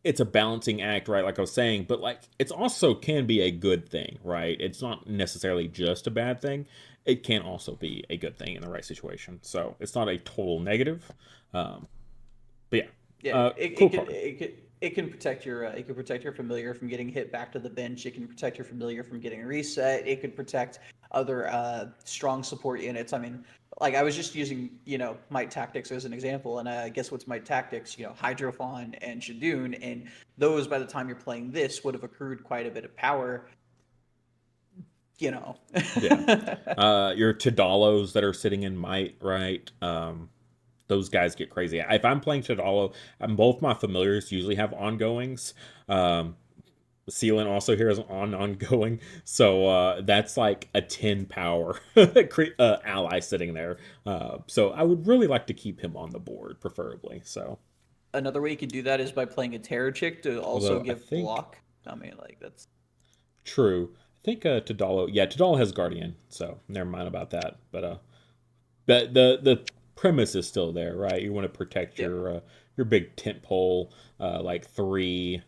it's a balancing act, right? Like I was saying, but like it's also can be a good thing, right? It's not necessarily just a bad thing. It can also be a good thing in the right situation. So it's not a total negative. Um, but yeah, Yeah, cool card. it can protect your it can protect your familiar from getting hit back to the bench. It can protect your familiar from getting reset. It could protect other strong support units. I mean, like I was just using Might Tactics as an example, and guess what's Might Tactics? Hydrophon and Shadoon, and those by the time you're playing this would have accrued quite a bit of power. You know. Yeah. Your Tadalos that are sitting in might, right? Those guys get crazy. If I'm playing Tadalo, both my familiars usually have ongoings. Sealant also here is ongoing, so that's like a 10 power ally sitting there. So I would really like to keep him on the board, preferably. So, Another way you could do that is by playing a Terror Chick to also although I give think block. I mean, like that's true, I think Tadalo, yeah, Tadalo has Guardian, so never mind about that. But the premise is still there, right? You want to protect yeah. your big tent pole, like three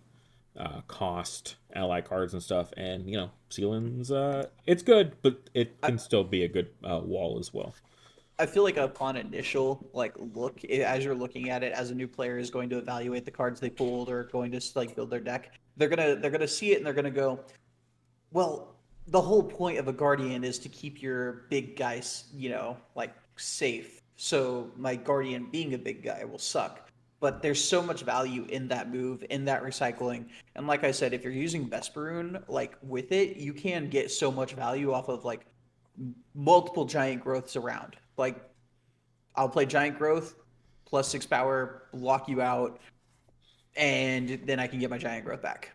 cost ally cards and stuff, and Sealand's it's good, but it I, can still be a good wall as well. I feel like upon initial look, as you're looking at it as a new player is going to evaluate the cards they pulled or going to build their deck, they're gonna see it and they're gonna go, well, the whole point of a guardian is to keep your big guys, safe. So my guardian being a big guy will suck. But there's so much value in that move, in that recycling. And like I said, if you're using Vesperoon, with it, you can get so much value off of multiple giant growths around. Like I'll play Giant Growth plus 6 power, block you out, and then I can get my Giant Growth back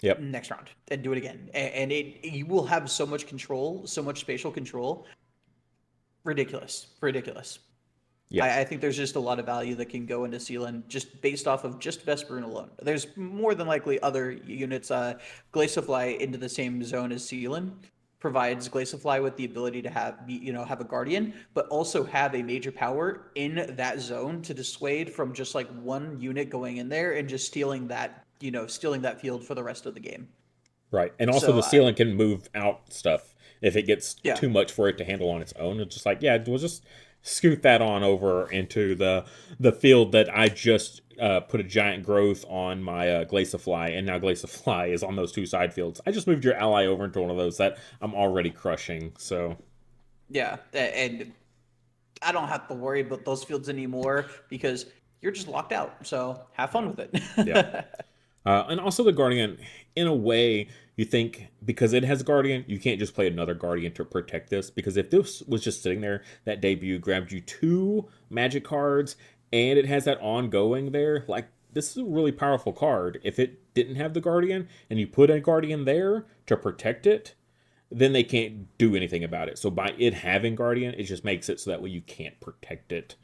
Yep. next round and do it again. And it you will have so much control, so much spatial control. Ridiculous, ridiculous. Yeah. I think there's just a lot of value that can go into Sealand just based off of just Vesperine alone. There's more than likely other units. Glaciafly into the same zone as Sealand provides Glaciafly with the ability to have a Guardian, but also have a major power in that zone to dissuade from just like one unit going in there and just stealing that field for the rest of the game. Right. And also So the ceiling can move out stuff if it gets yeah, too much for it to handle on its own. It's just like, yeah, we'll just scoot that on over into the field that I just put a giant growth on my Glaciafly, and now Glaciafly is on those two side fields. I just moved your ally over into one of those that I'm already crushing. So yeah, and I don't have to worry about those fields anymore because you're just locked out. So have yeah, fun with yeah. it. And also the Guardian, in a way, you think because it has a Guardian, you can't just play another Guardian to protect this. Because if this was just sitting there, that debut grabbed you two Magic cards, and it has that ongoing there, like this is a really powerful card. If it didn't have the Guardian, and you put a Guardian there to protect it, then they can't do anything about it. So by it having Guardian, it just makes it so that way you can't protect it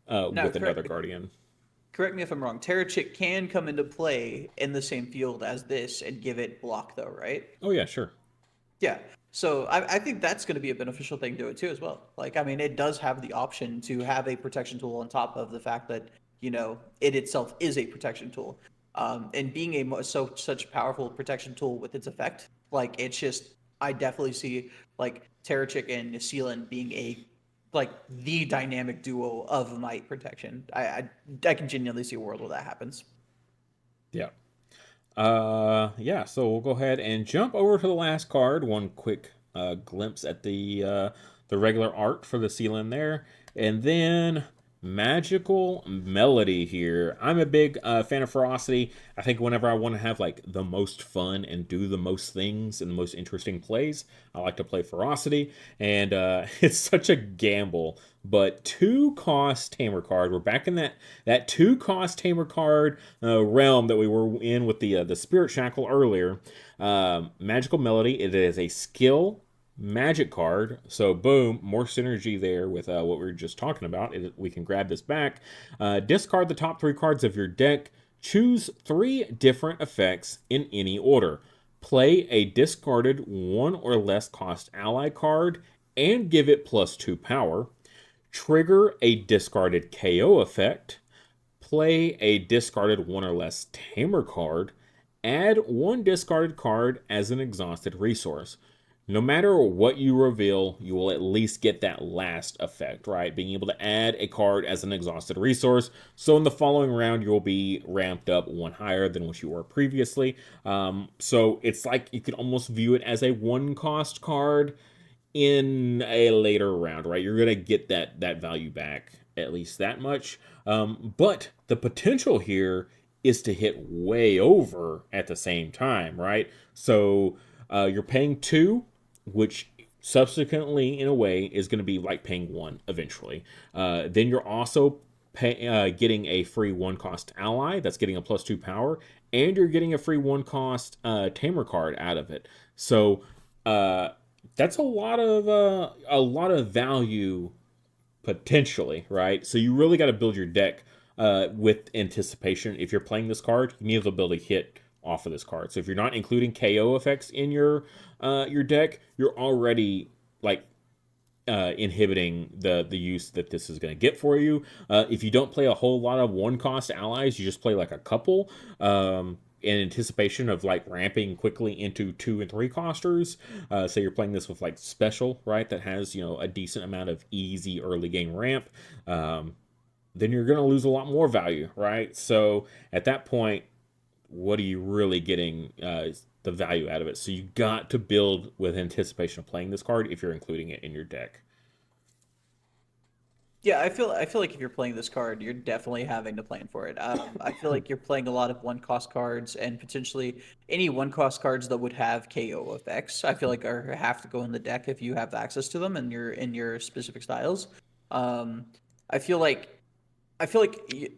Now, with another Guardian. correct me if I'm wrong. Terrachik can come into play in the same field as this and give it block, though, right? Oh yeah, sure. Yeah. So I think that's going to be a beneficial thing to it too, as well. Like, I mean, it does have the option to have a protection tool on top of the fact that it itself is a protection tool, and being such a powerful protection tool with its effect, like it's just I definitely see like Terrachik and Sealand being like the dynamic duo of might protection. I can genuinely see a world where that happens. Yeah. Yeah, so we'll go ahead and jump over to the last card. One quick glimpse at the regular art for the ceiling there, and then magical melody here. I'm a big fan of ferocity. I think whenever I want to have like the most fun and do the most things and the most interesting plays, I like to play ferocity, and it's such a gamble. But two cost tamer card. We're back in that two cost tamer card realm that we were in with the spirit shackle earlier. Magical melody. It is a skill magic card. So boom, more synergy there with what we were just talking about. We can grab this back. Discard the top three cards of your deck. Choose three different effects in any order. Play a discarded one or less cost ally card and give it +2 power. Trigger a discarded KO effect. Play a discarded one or less Tamer card. Add one discarded card as an exhausted resource. No matter what you reveal, you will at least get that last effect, right? Being able to add a card as an exhausted resource. So in the following round, you'll be ramped up one higher than what you were previously. So it's like you could almost view it as a one cost card in a later round, right? You're gonna get that value back at least that much. But the potential here is to hit way over at the same time, right? So you're paying two, which subsequently, in a way, is going to be like paying one eventually. Then you're also getting a free one cost ally that's getting a +2 power, and you're getting a free one cost tamer card out of it. So uh, that's a lot of value potentially, right? So you really got to build your deck with anticipation. If you're playing this card, you need the ability to hit off of this card. So if you're not including KO effects in your deck, you're already like inhibiting the use that this is going to get for you. If you don't play a whole lot of one cost allies, you just play like a couple. In anticipation of like ramping quickly into 2 and 3 costers. Say you're playing this with like special, right? That has a decent amount of easy early game ramp. Then you're going to lose a lot more value, right? So at that point, what are you really getting the value out of it? So you got to build with anticipation of playing this card if you're including it in your deck. Yeah, I feel like if you're playing this card, you're definitely having to plan for it. I feel like you're playing a lot of one cost cards and potentially any one cost cards that would have KO effects. I feel like have to go in the deck if you have access to them and you're in your specific styles. Um, I feel like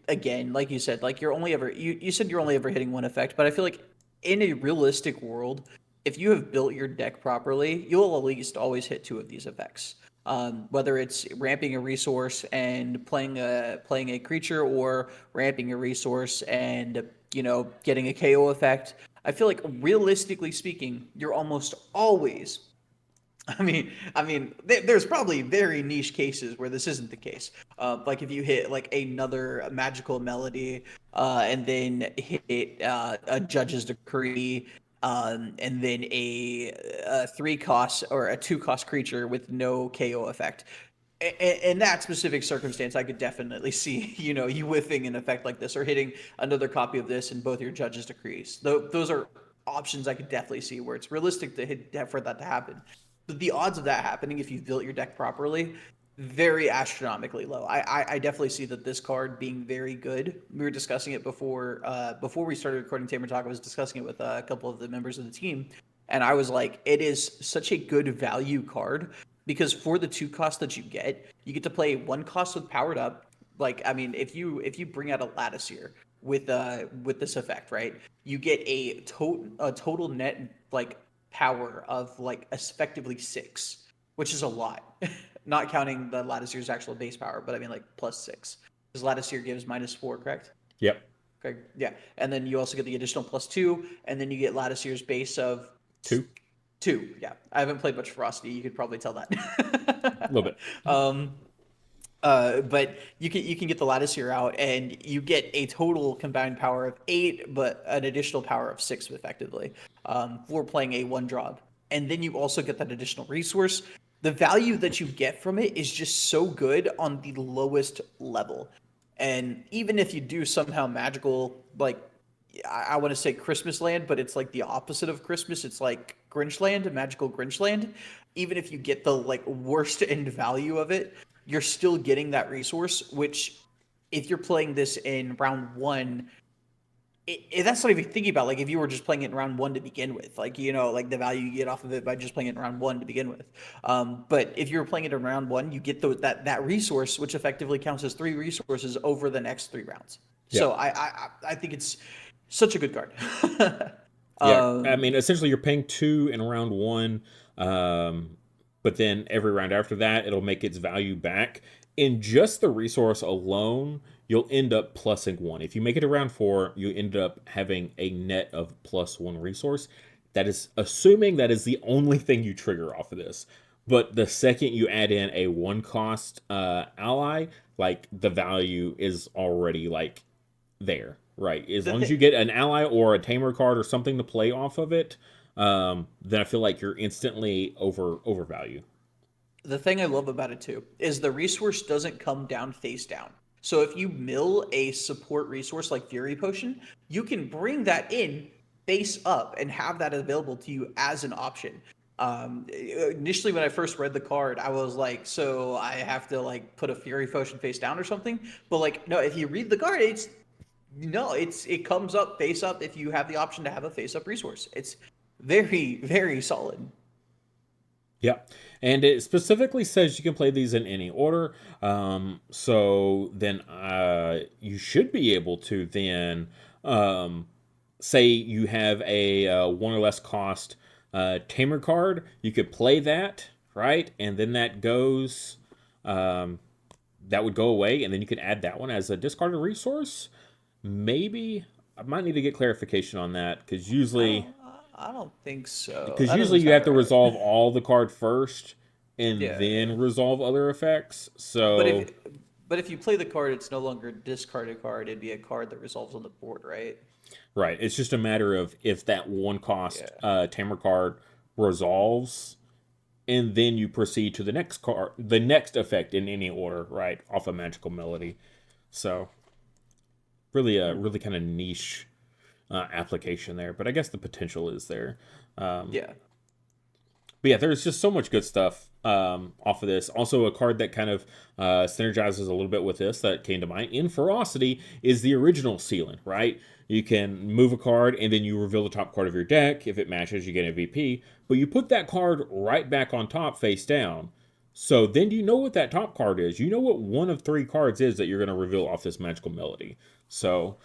again, like you said, like you said you're only ever hitting one effect, but I feel like in a realistic world, if you have built your deck properly, you'll at least always hit two of these effects. Whether it's ramping a resource and playing a creature, or ramping a resource and getting a KO effect. I feel like realistically speaking, you're almost always there's probably very niche cases where this isn't the case. Like if you hit like another magical melody, and then hit a judge's decree, and then a 3 cost or a 2 cost creature with no KO effect. In that specific circumstance, I could definitely see, you whiffing an effect like this or hitting another copy of this in both your judge's decrees. Those are options I could definitely see where it's realistic to hit for that to happen. But the odds of that happening if you've built your deck properly, very astronomically low. I definitely see that this card being very good. We were discussing it before we started recording Tamer Talk. I was discussing it with a couple of the members of the team, and I was like, it is such a good value card because for the 2 cost that you get to play 1 cost with powered up. Like, I mean, if you bring out a Latticeer with this effect, right? You get a total net like power of like effectively 6, which is a lot. Not counting the Latticeer's actual base power, but I mean like +6. Because Latticeer gives -4, correct? Yep. Okay, yeah. And then you also get the additional +2, and then you get Latticeer's base of 2. 2. Yeah, I haven't played much Ferocity. You could probably tell A little that. bit. But you can get the Latticeer out, and you get a total combined power of 8, but an additional power of 6, effectively, for playing a 1 drop. And then you also get that additional resource. The value that you get from it is just so good on the lowest level. And even if you do somehow magical, like I want to say Christmas Land, but it's like the opposite of Christmas. It's like Grinch Land, magical Grinch Land. Even if you get the like worst end value of it, you're still getting that resource. Which, if you're playing this in round one, that's not even thinking about like if you were just playing it in round one to begin with, like like the value you get off of it by just playing it in round one to begin with. But if you're playing it in round one, you get that resource, which effectively counts as 3 resources over the next 3 rounds. So Yep. I think it's such a good card. Yeah, I um, mean, essentially, you're paying 2 in round one, but then every round after that, it'll make its value back. In just the resource alone, you'll end up plussing 1. If you make it to round 4, you end up having a net of +1 resource. That is assuming that is the only thing you trigger off of this. But the second you add in a 1 cost ally, like the value is already like there, right? As the long as th- you get an ally or a tamer card or something to play off of it, then I feel like you're instantly overvalue. the thing I love about it too is the resource doesn't come down face down. So if you mill a support resource like Fury Potion, you can bring that in face up and have that available to you as an option. Initially, when I first read the card, I was like, so I have to like put a Fury Potion face down or something. But like, no, if you read the card, it comes up face up if you have the option to have a face up resource. It's very, very solid. Yeah, and it specifically says you can play these in any order. So then you should be able to then say you have a 1 or less cost tamer card. You could play that, right, and then that goes. Um, that would go away, and then you could add that one as a discarded resource. Maybe I might need to get clarification on that I don't. because I don't think so. because That doesn't usually you sound have to right. resolve all the card first and Yeah, then resolve other effects. but So if you play the card, it's no longer a discarded card. It'd be a card that resolves on the board, right? right, it's just a matter of if that 1 cost Yeah. tamer card resolves, and then you proceed to the next card, the next effect in any order, right, off a magical melody. So really, a Hmm. really kind of niche application there, but I guess the potential is there. Um, Yeah. But yeah, there's just so much good stuff off of this. Also, a card that kind of synergizes a little bit with this that came to mind in Ferocity is the original Sealant, right? You can move a card and then you reveal the top card of your deck. If it matches, you get MVP. But you put that card right back on top face down. So then you know what that top card is. You know what one of three cards is that you're going to reveal off this magical melody. So,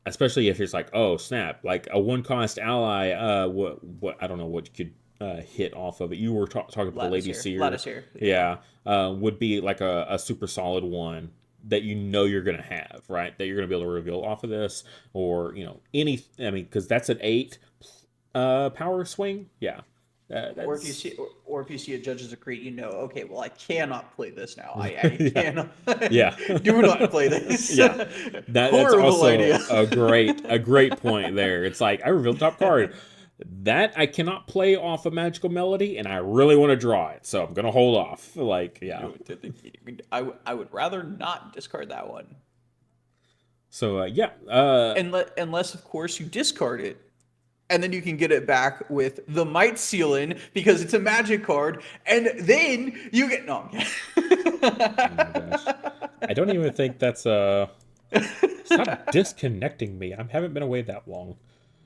especially if it's like, oh snap, like a one cost ally. What I don't know what you could hit off of it. You were talking about the Lady Seer. Lattice here. Yeah. Yeah, would be like a super solid one that you know you're going to have, right? That you're going to be able to reveal off of this, or any. I mean, because that's an 8 power swing. Yeah, Or if you that's see, or if you see a judge's decree, you know, okay, well, I cannot play this now. I yeah. cannot. Yeah. Do not play this. Yeah. That's Horrible idea. also a great point there. It's like I revealed top card. That I cannot play off a magical melody and I really want to draw it. So I'm gonna hold off. Like, yeah. I would rather not discard that one. So yeah. Unless of course you discard it, and then you can get it back with the Might Seal in because it's a magic card, and then you get no. Oh my gosh. I don't even think that's stop disconnecting me. I haven't been away that long.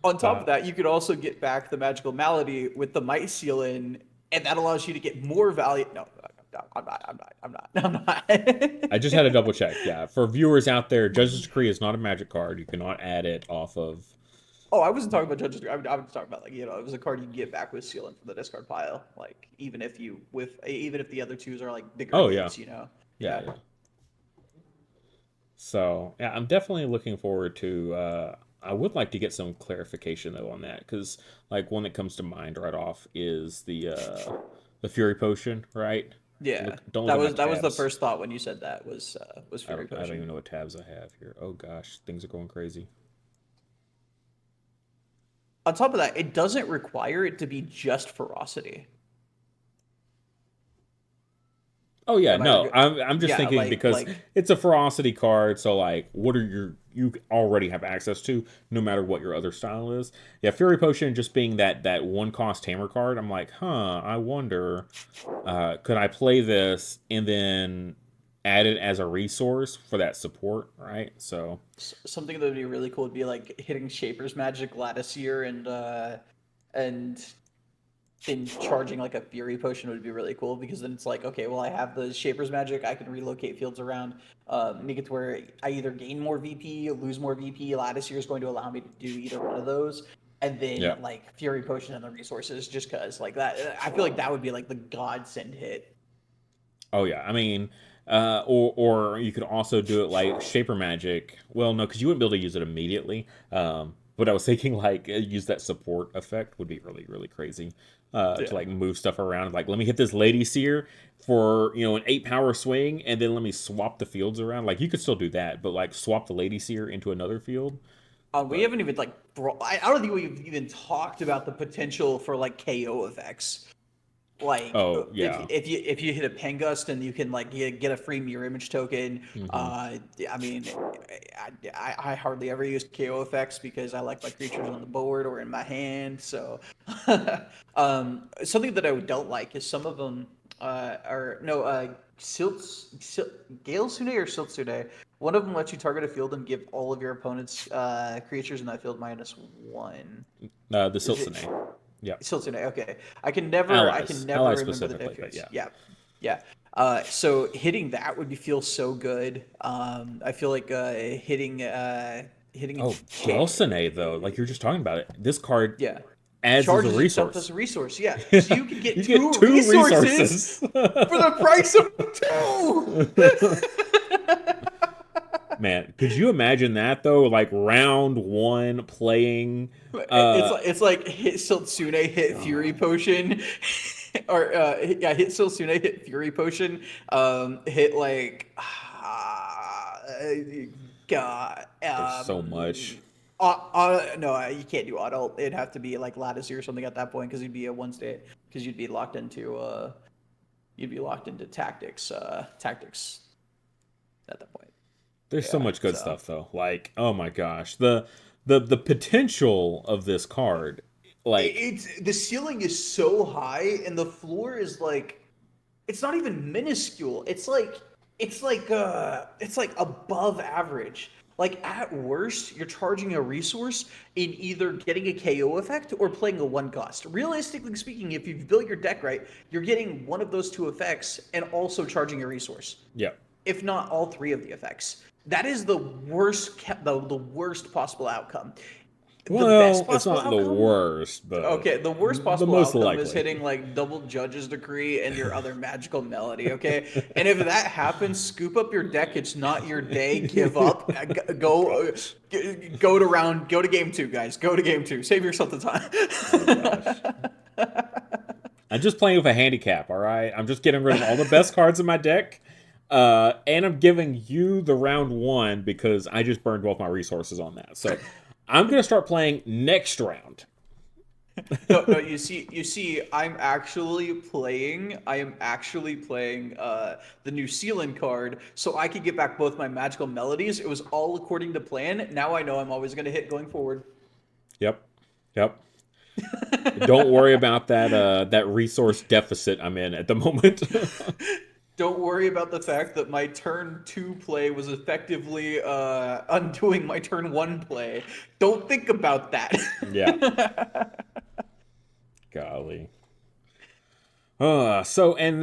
On top Uh of that, you could also get back the magical malady with the Might Seal in, and that allows you to get more value. No, I'm not. I'm not. I just had to double check. Yeah. For viewers out there, Judge's Decree is not a magic card. You cannot add it off of. Oh, I wasn't talking about judges. I was talking about it was a card you can get back with sealing from the discard pile. Like even if the other twos are like bigger Oh yeah. hits. Yeah, Yeah. yeah. So yeah, I'm definitely looking forward to. I would like to get some clarification though on that because like one that comes to mind right off is the Fury Potion, right? Yeah. Don't look That at my was the tabs. first thought when you said that was Fury I don't even Potion. know what tabs I have here. Oh gosh, things are going crazy. On top of that, it doesn't require it to be just ferocity. Oh yeah, Am I no, I'm just yeah, thinking because it's a ferocity card, so like, what are you already have access to, no matter what your other style is. Yeah, Fury Potion just being that one cost Tamer card, I'm like, I wonder, could I play this and then add it as a resource for that support, right? So, something that would be really cool would be like hitting Shaper's Magic Latticeer and then charging like a Fury Potion would be really cool because then it's like, okay, well, I have the Shaper's Magic, I can relocate fields around, make it to where I either gain more VP, lose more VP. Latticeer is going to allow me to do either one of those, and then yeah. like Fury Potion and the resources, just because like that, I feel like that would be like the godsend hit. Oh yeah, I mean, or you could also do it like Shaper Magic. Well, no, because you wouldn't be able to use it immediately. But I was thinking like use that support effect would be really crazy. To Yeah. like move stuff around. Like let me hit this Lady Seer for an 8 power swing, and then let me swap the fields around. Like you could still do that, but like swap the Lady Seer into another field. We But haven't even like I don't think we've even talked about the potential for like KO effects. Like oh if yeah. if you hit a Pengust and you can like get a free mirror image token. Hmm. I mean, I hardly ever use KO effects because I like my creatures on the board or in my hand. So, something that I don't like is some of them are no Gale Sune or Siltsune. One of them lets you target a field and give all of your opponent's creatures in that field -1. The Is it? Silsine. Yeah. Siltsune. Okay, I can never Allies remember the specifically, but difference. yeah. Yeah, yeah. So hitting that would be feel so good. I feel like hitting Oh, Gelsene though, like you're just talking about it. This card yeah, adds as a charges itself as resource. a resource. Yeah, so you can get You get two two resources resources. for the price of two. Man, could you imagine that though? Like round one playing. It's like hit Siltsune, hit Fury Potion, or yeah, hit Siltsune, hit Fury Potion, hit like God, There's so much. no, you can't do auto. It'd have to be like Lattice or something at that point because you'd be a one state because you'd be locked into tactics at that point. There's so Yeah, much good so. stuff though. Like, oh my gosh, the potential of this card, like, It's the ceiling is so high and the floor is like it's not even minuscule. It's like above average. Like at worst, you're charging a resource in either getting a KO effect or playing a one cost. Realistically speaking, if you've built your deck right, you're getting one of those two effects and also charging a resource, Yeah. if not all three of the effects. That is the worst, the worst possible outcome. The best Well, it's possible not the outcome, worst, but okay, the worst the possible most outcome is likely. hitting like double Judge's Decree and your other magical melody, okay? And if that happens, scoop up your deck. It's not your day. Give up. Go, go to go to game two, guys. Go to game two. Save yourself the Oh gosh. time. I'm just playing with a handicap, all right? I'm just getting rid of all the best cards in my deck. And I'm giving you the round one because I just burned both my resources on that. So I'm going to start playing next round. No, no. You see. I am actually playing the new Sealant card, so I could get back both my magical melodies. It was all according to plan. Now I know I'm always going to hit going forward. Yep. Yep. Don't worry about that resource deficit I'm in at the moment. Don't worry about the fact that my turn two play was effectively undoing my turn one play. Don't think about that. Yeah. Golly. And I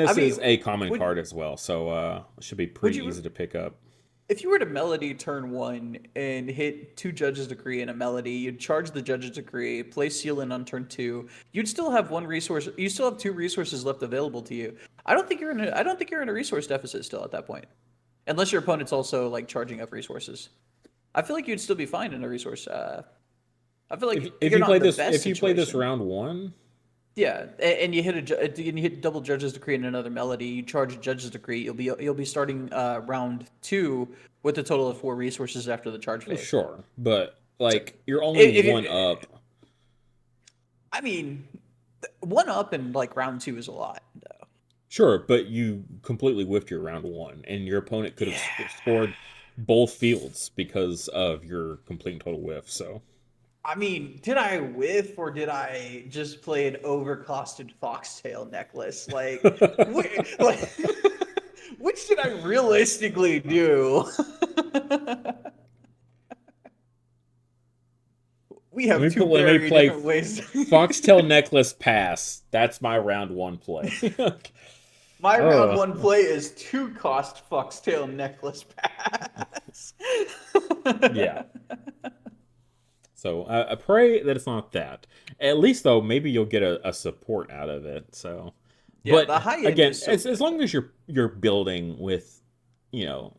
this is mean, a common would card as well, so it should be would pretty you easy to pick up. if you were to melody turn one and hit two Judge's Decree and a melody, you'd charge the Judge's Decree, play Sealant on turn two. You'd still have one resource. You still have two resources left available to you. I don't think you're in a resource deficit still at that point, unless your opponent's also like charging up resources. I feel like you'd still be fine in a resource. I feel like If you're you not play in the this, best if you play this situation. round one, Yeah, and you hit and you hit double Judge's Decree and another melody. You charge a Judge's Decree. You'll be starting round two with a total of four resources after the charge well, phase. sure, but So like you're only if one you, up. I mean, one up in like round two is a lot. Though. Sure, but you completely whiffed your round one, and your opponent could have Yeah. scored both fields because of your complete and total whiff. So I mean, did I whiff or did I just play an overcosted foxtail necklace? Like, which did I realistically do? We have two let me very play different ways. Foxtail Necklace Pass. That's my round one play. My round Oh, one play is two cost foxtail necklace pass. yeah. So I pray that it's not that. At least though, maybe you'll get a support out of it. So, Yeah, but the high end again, is so as good long though. as you're building with, you know,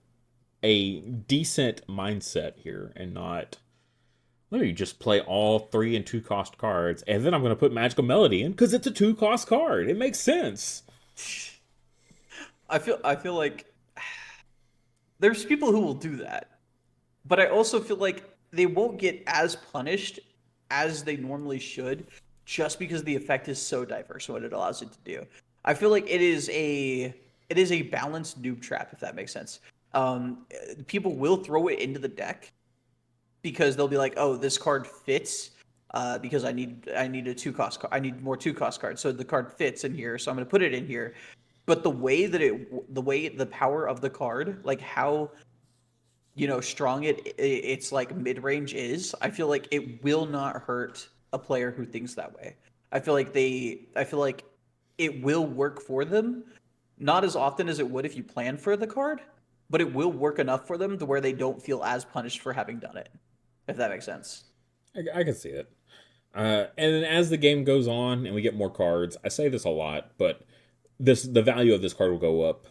a decent mindset here and not. Let me just play all three and two cost cards, and then I'm going to put Magical Melody in because it's a two cost card. It makes sense. I feel like there's people who will do that, but I also feel like they won't get as punished as they normally should just because the effect is so diverse what it allows it to do. I feel like it is a balanced noob trap if that makes sense. People will throw it into the deck because they'll be like, "Oh, this card fits because I need a two cost I need more two cost cards, so the card fits in here, so I'm going to put it in here." But the way the power of the card, like how strong it's like mid range is, I feel like it will not hurt a player who thinks that way. I feel like it will work for them, not as often as it would if you plan for the card, but it will work enough for them to where they don't feel as punished for having done it. If that makes sense. I can see it. And then as the game goes on and we get more cards, I say this a lot, but the value of this card will go up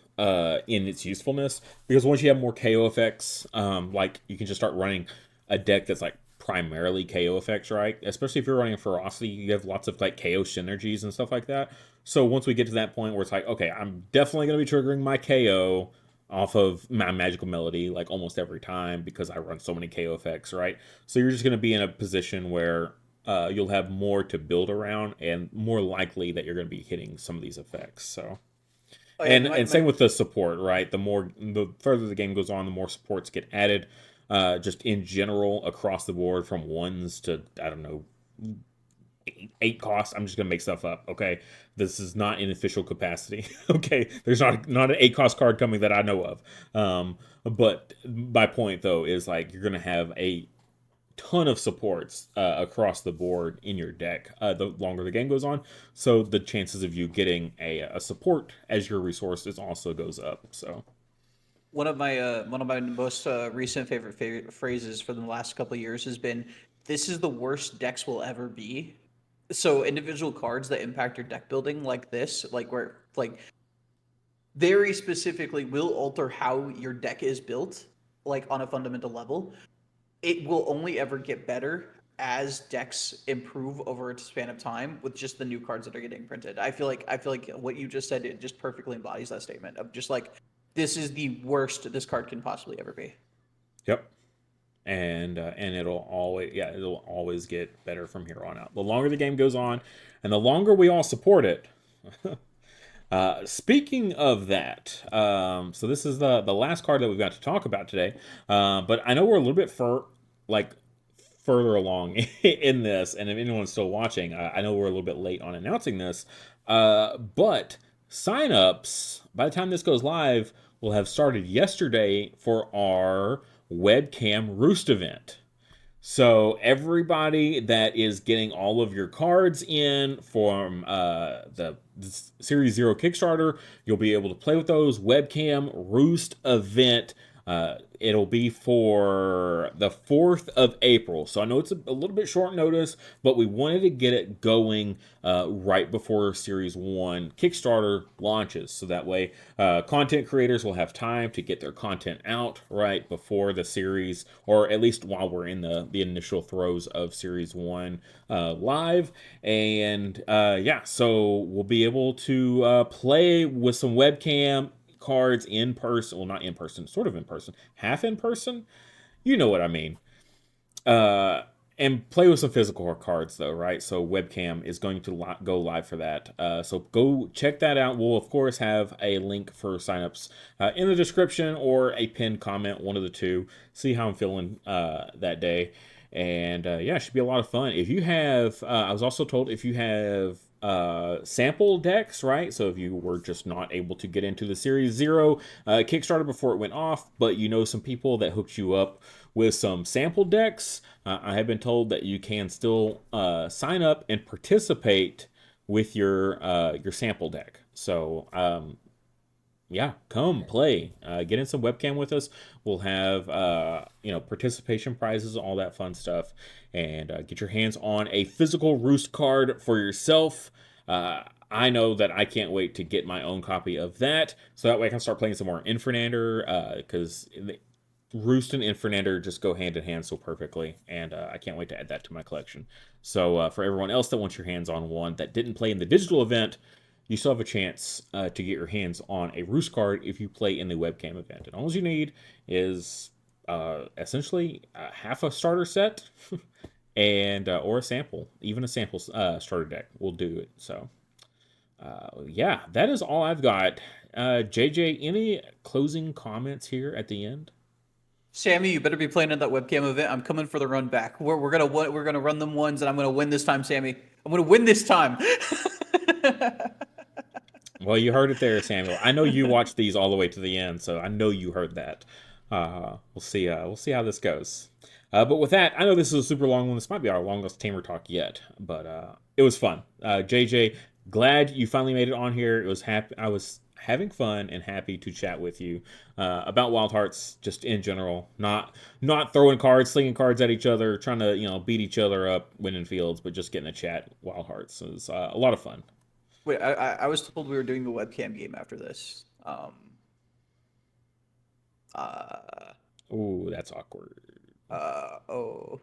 in its usefulness because once you have more KO effects, like you can just start running a deck that's like primarily KO effects, right? Especially if you're running Ferocity, you have lots of like KO synergies and stuff like that. So once we get to that point where it's like, okay, I'm definitely going to be triggering my KO off of my magical melody like almost every time because I run so many KO effects, right? So you're just going to be in a position where you'll have more to build around and more likely that you're going to be hitting some of these effects. So Oh yeah, and same with the support, right? The further the game goes on, the more supports get added. Just in general across the board from ones to I don't know eight costs. I'm just gonna make stuff up. Okay, this is not in official capacity. Okay, there's not an eight cost card coming that I know of. But my point though is like you're gonna have a ton of supports across the board in your deck the longer the game goes on. So the chances of you getting a support as your resources also goes up. So One of my most recent favorite phrases for the last couple of years has been, "This is the worst decks will ever be." So individual cards that impact your deck building like this, like where like very specifically will alter how your deck is built, like on a fundamental level. It will only ever get better as decks improve over a span of time with just the new cards that are getting printed. I feel like what you just said, it just perfectly embodies that statement of just like, this is the worst this card can possibly ever be. yep. And it'll always get better from here on out. The longer the game goes on, and the longer we all support it. Speaking of that, so this is the last card that we've got to talk about today. But I know we're a little bit like further along in this, and if anyone's still watching, I know we're a little bit late on announcing this. But signups by the time this goes live will have started yesterday for our webcam roost event. So everybody that is getting all of your cards in from the Series Zero Kickstarter, you'll be able to play with those webcam roost event. It'll be for the 4th of April. So I know it's a little bit short notice, but we wanted to get it going right before Series 1 Kickstarter launches. So that way, content creators will have time to get their content out right before the series, or at least while we're in the initial throes of Series 1 live. And yeah, so we'll be able to play with some webcam cards in person. Well, not in person, sort of in person, half in person. You know what I mean. Uh, and play with some physical cards though, right? So webcam is going to go live for that. So go check that out. We'll of course have a link for signups in the description or a pinned comment, one of the two. See how I'm feeling that day, and yeah, it should be a lot of fun. If you have, I was also told if you have sample decks, right? So if you were just not able to get into the Series Zero Kickstarter before it went off, but you know some people that hooked you up with some sample decks, I have been told that you can still sign up and participate with your sample deck. So yeah, come play, get in some webcam with us. We'll have participation prizes, all that fun stuff, and get your hands on a physical Roost card for yourself. I know that I can't wait to get my own copy of that, so that way I can start playing some more Infernander, because Roost and Infernander just go hand in hand so perfectly, and I can't wait to add that to my collection. So for everyone else that wants your hands on one that didn't play in the digital event, you still have a chance to get your hands on a Roost card if you play in the webcam event. And all you need is essentially half a starter set and or a sample, even a sample starter deck will do it. So yeah, that is all I've got. JJ, any closing comments here at the end? Sammy, you better be playing in that webcam event. I'm coming for the run back. We're gonna run them ones, and I'm gonna win this time, Sammy. I'm gonna win this time. Well, you heard it there, Samuel. I know you watched these all the way to the end, so I know you heard that. We'll see. We'll see how this goes. But with that, I know this is a super long one. This might be our longest Tamer talk yet, but it was fun. JJ, glad you finally made it on here. It was happy. I was having fun and happy to chat with you about Wildhearts, just in general. Not throwing cards, slinging cards at each other, trying to beat each other up, winning fields, but just getting a chat. Wildhearts is a lot of fun. Wait, I was told we were doing the webcam game after this. Uh, Ooh, that's awkward. oh.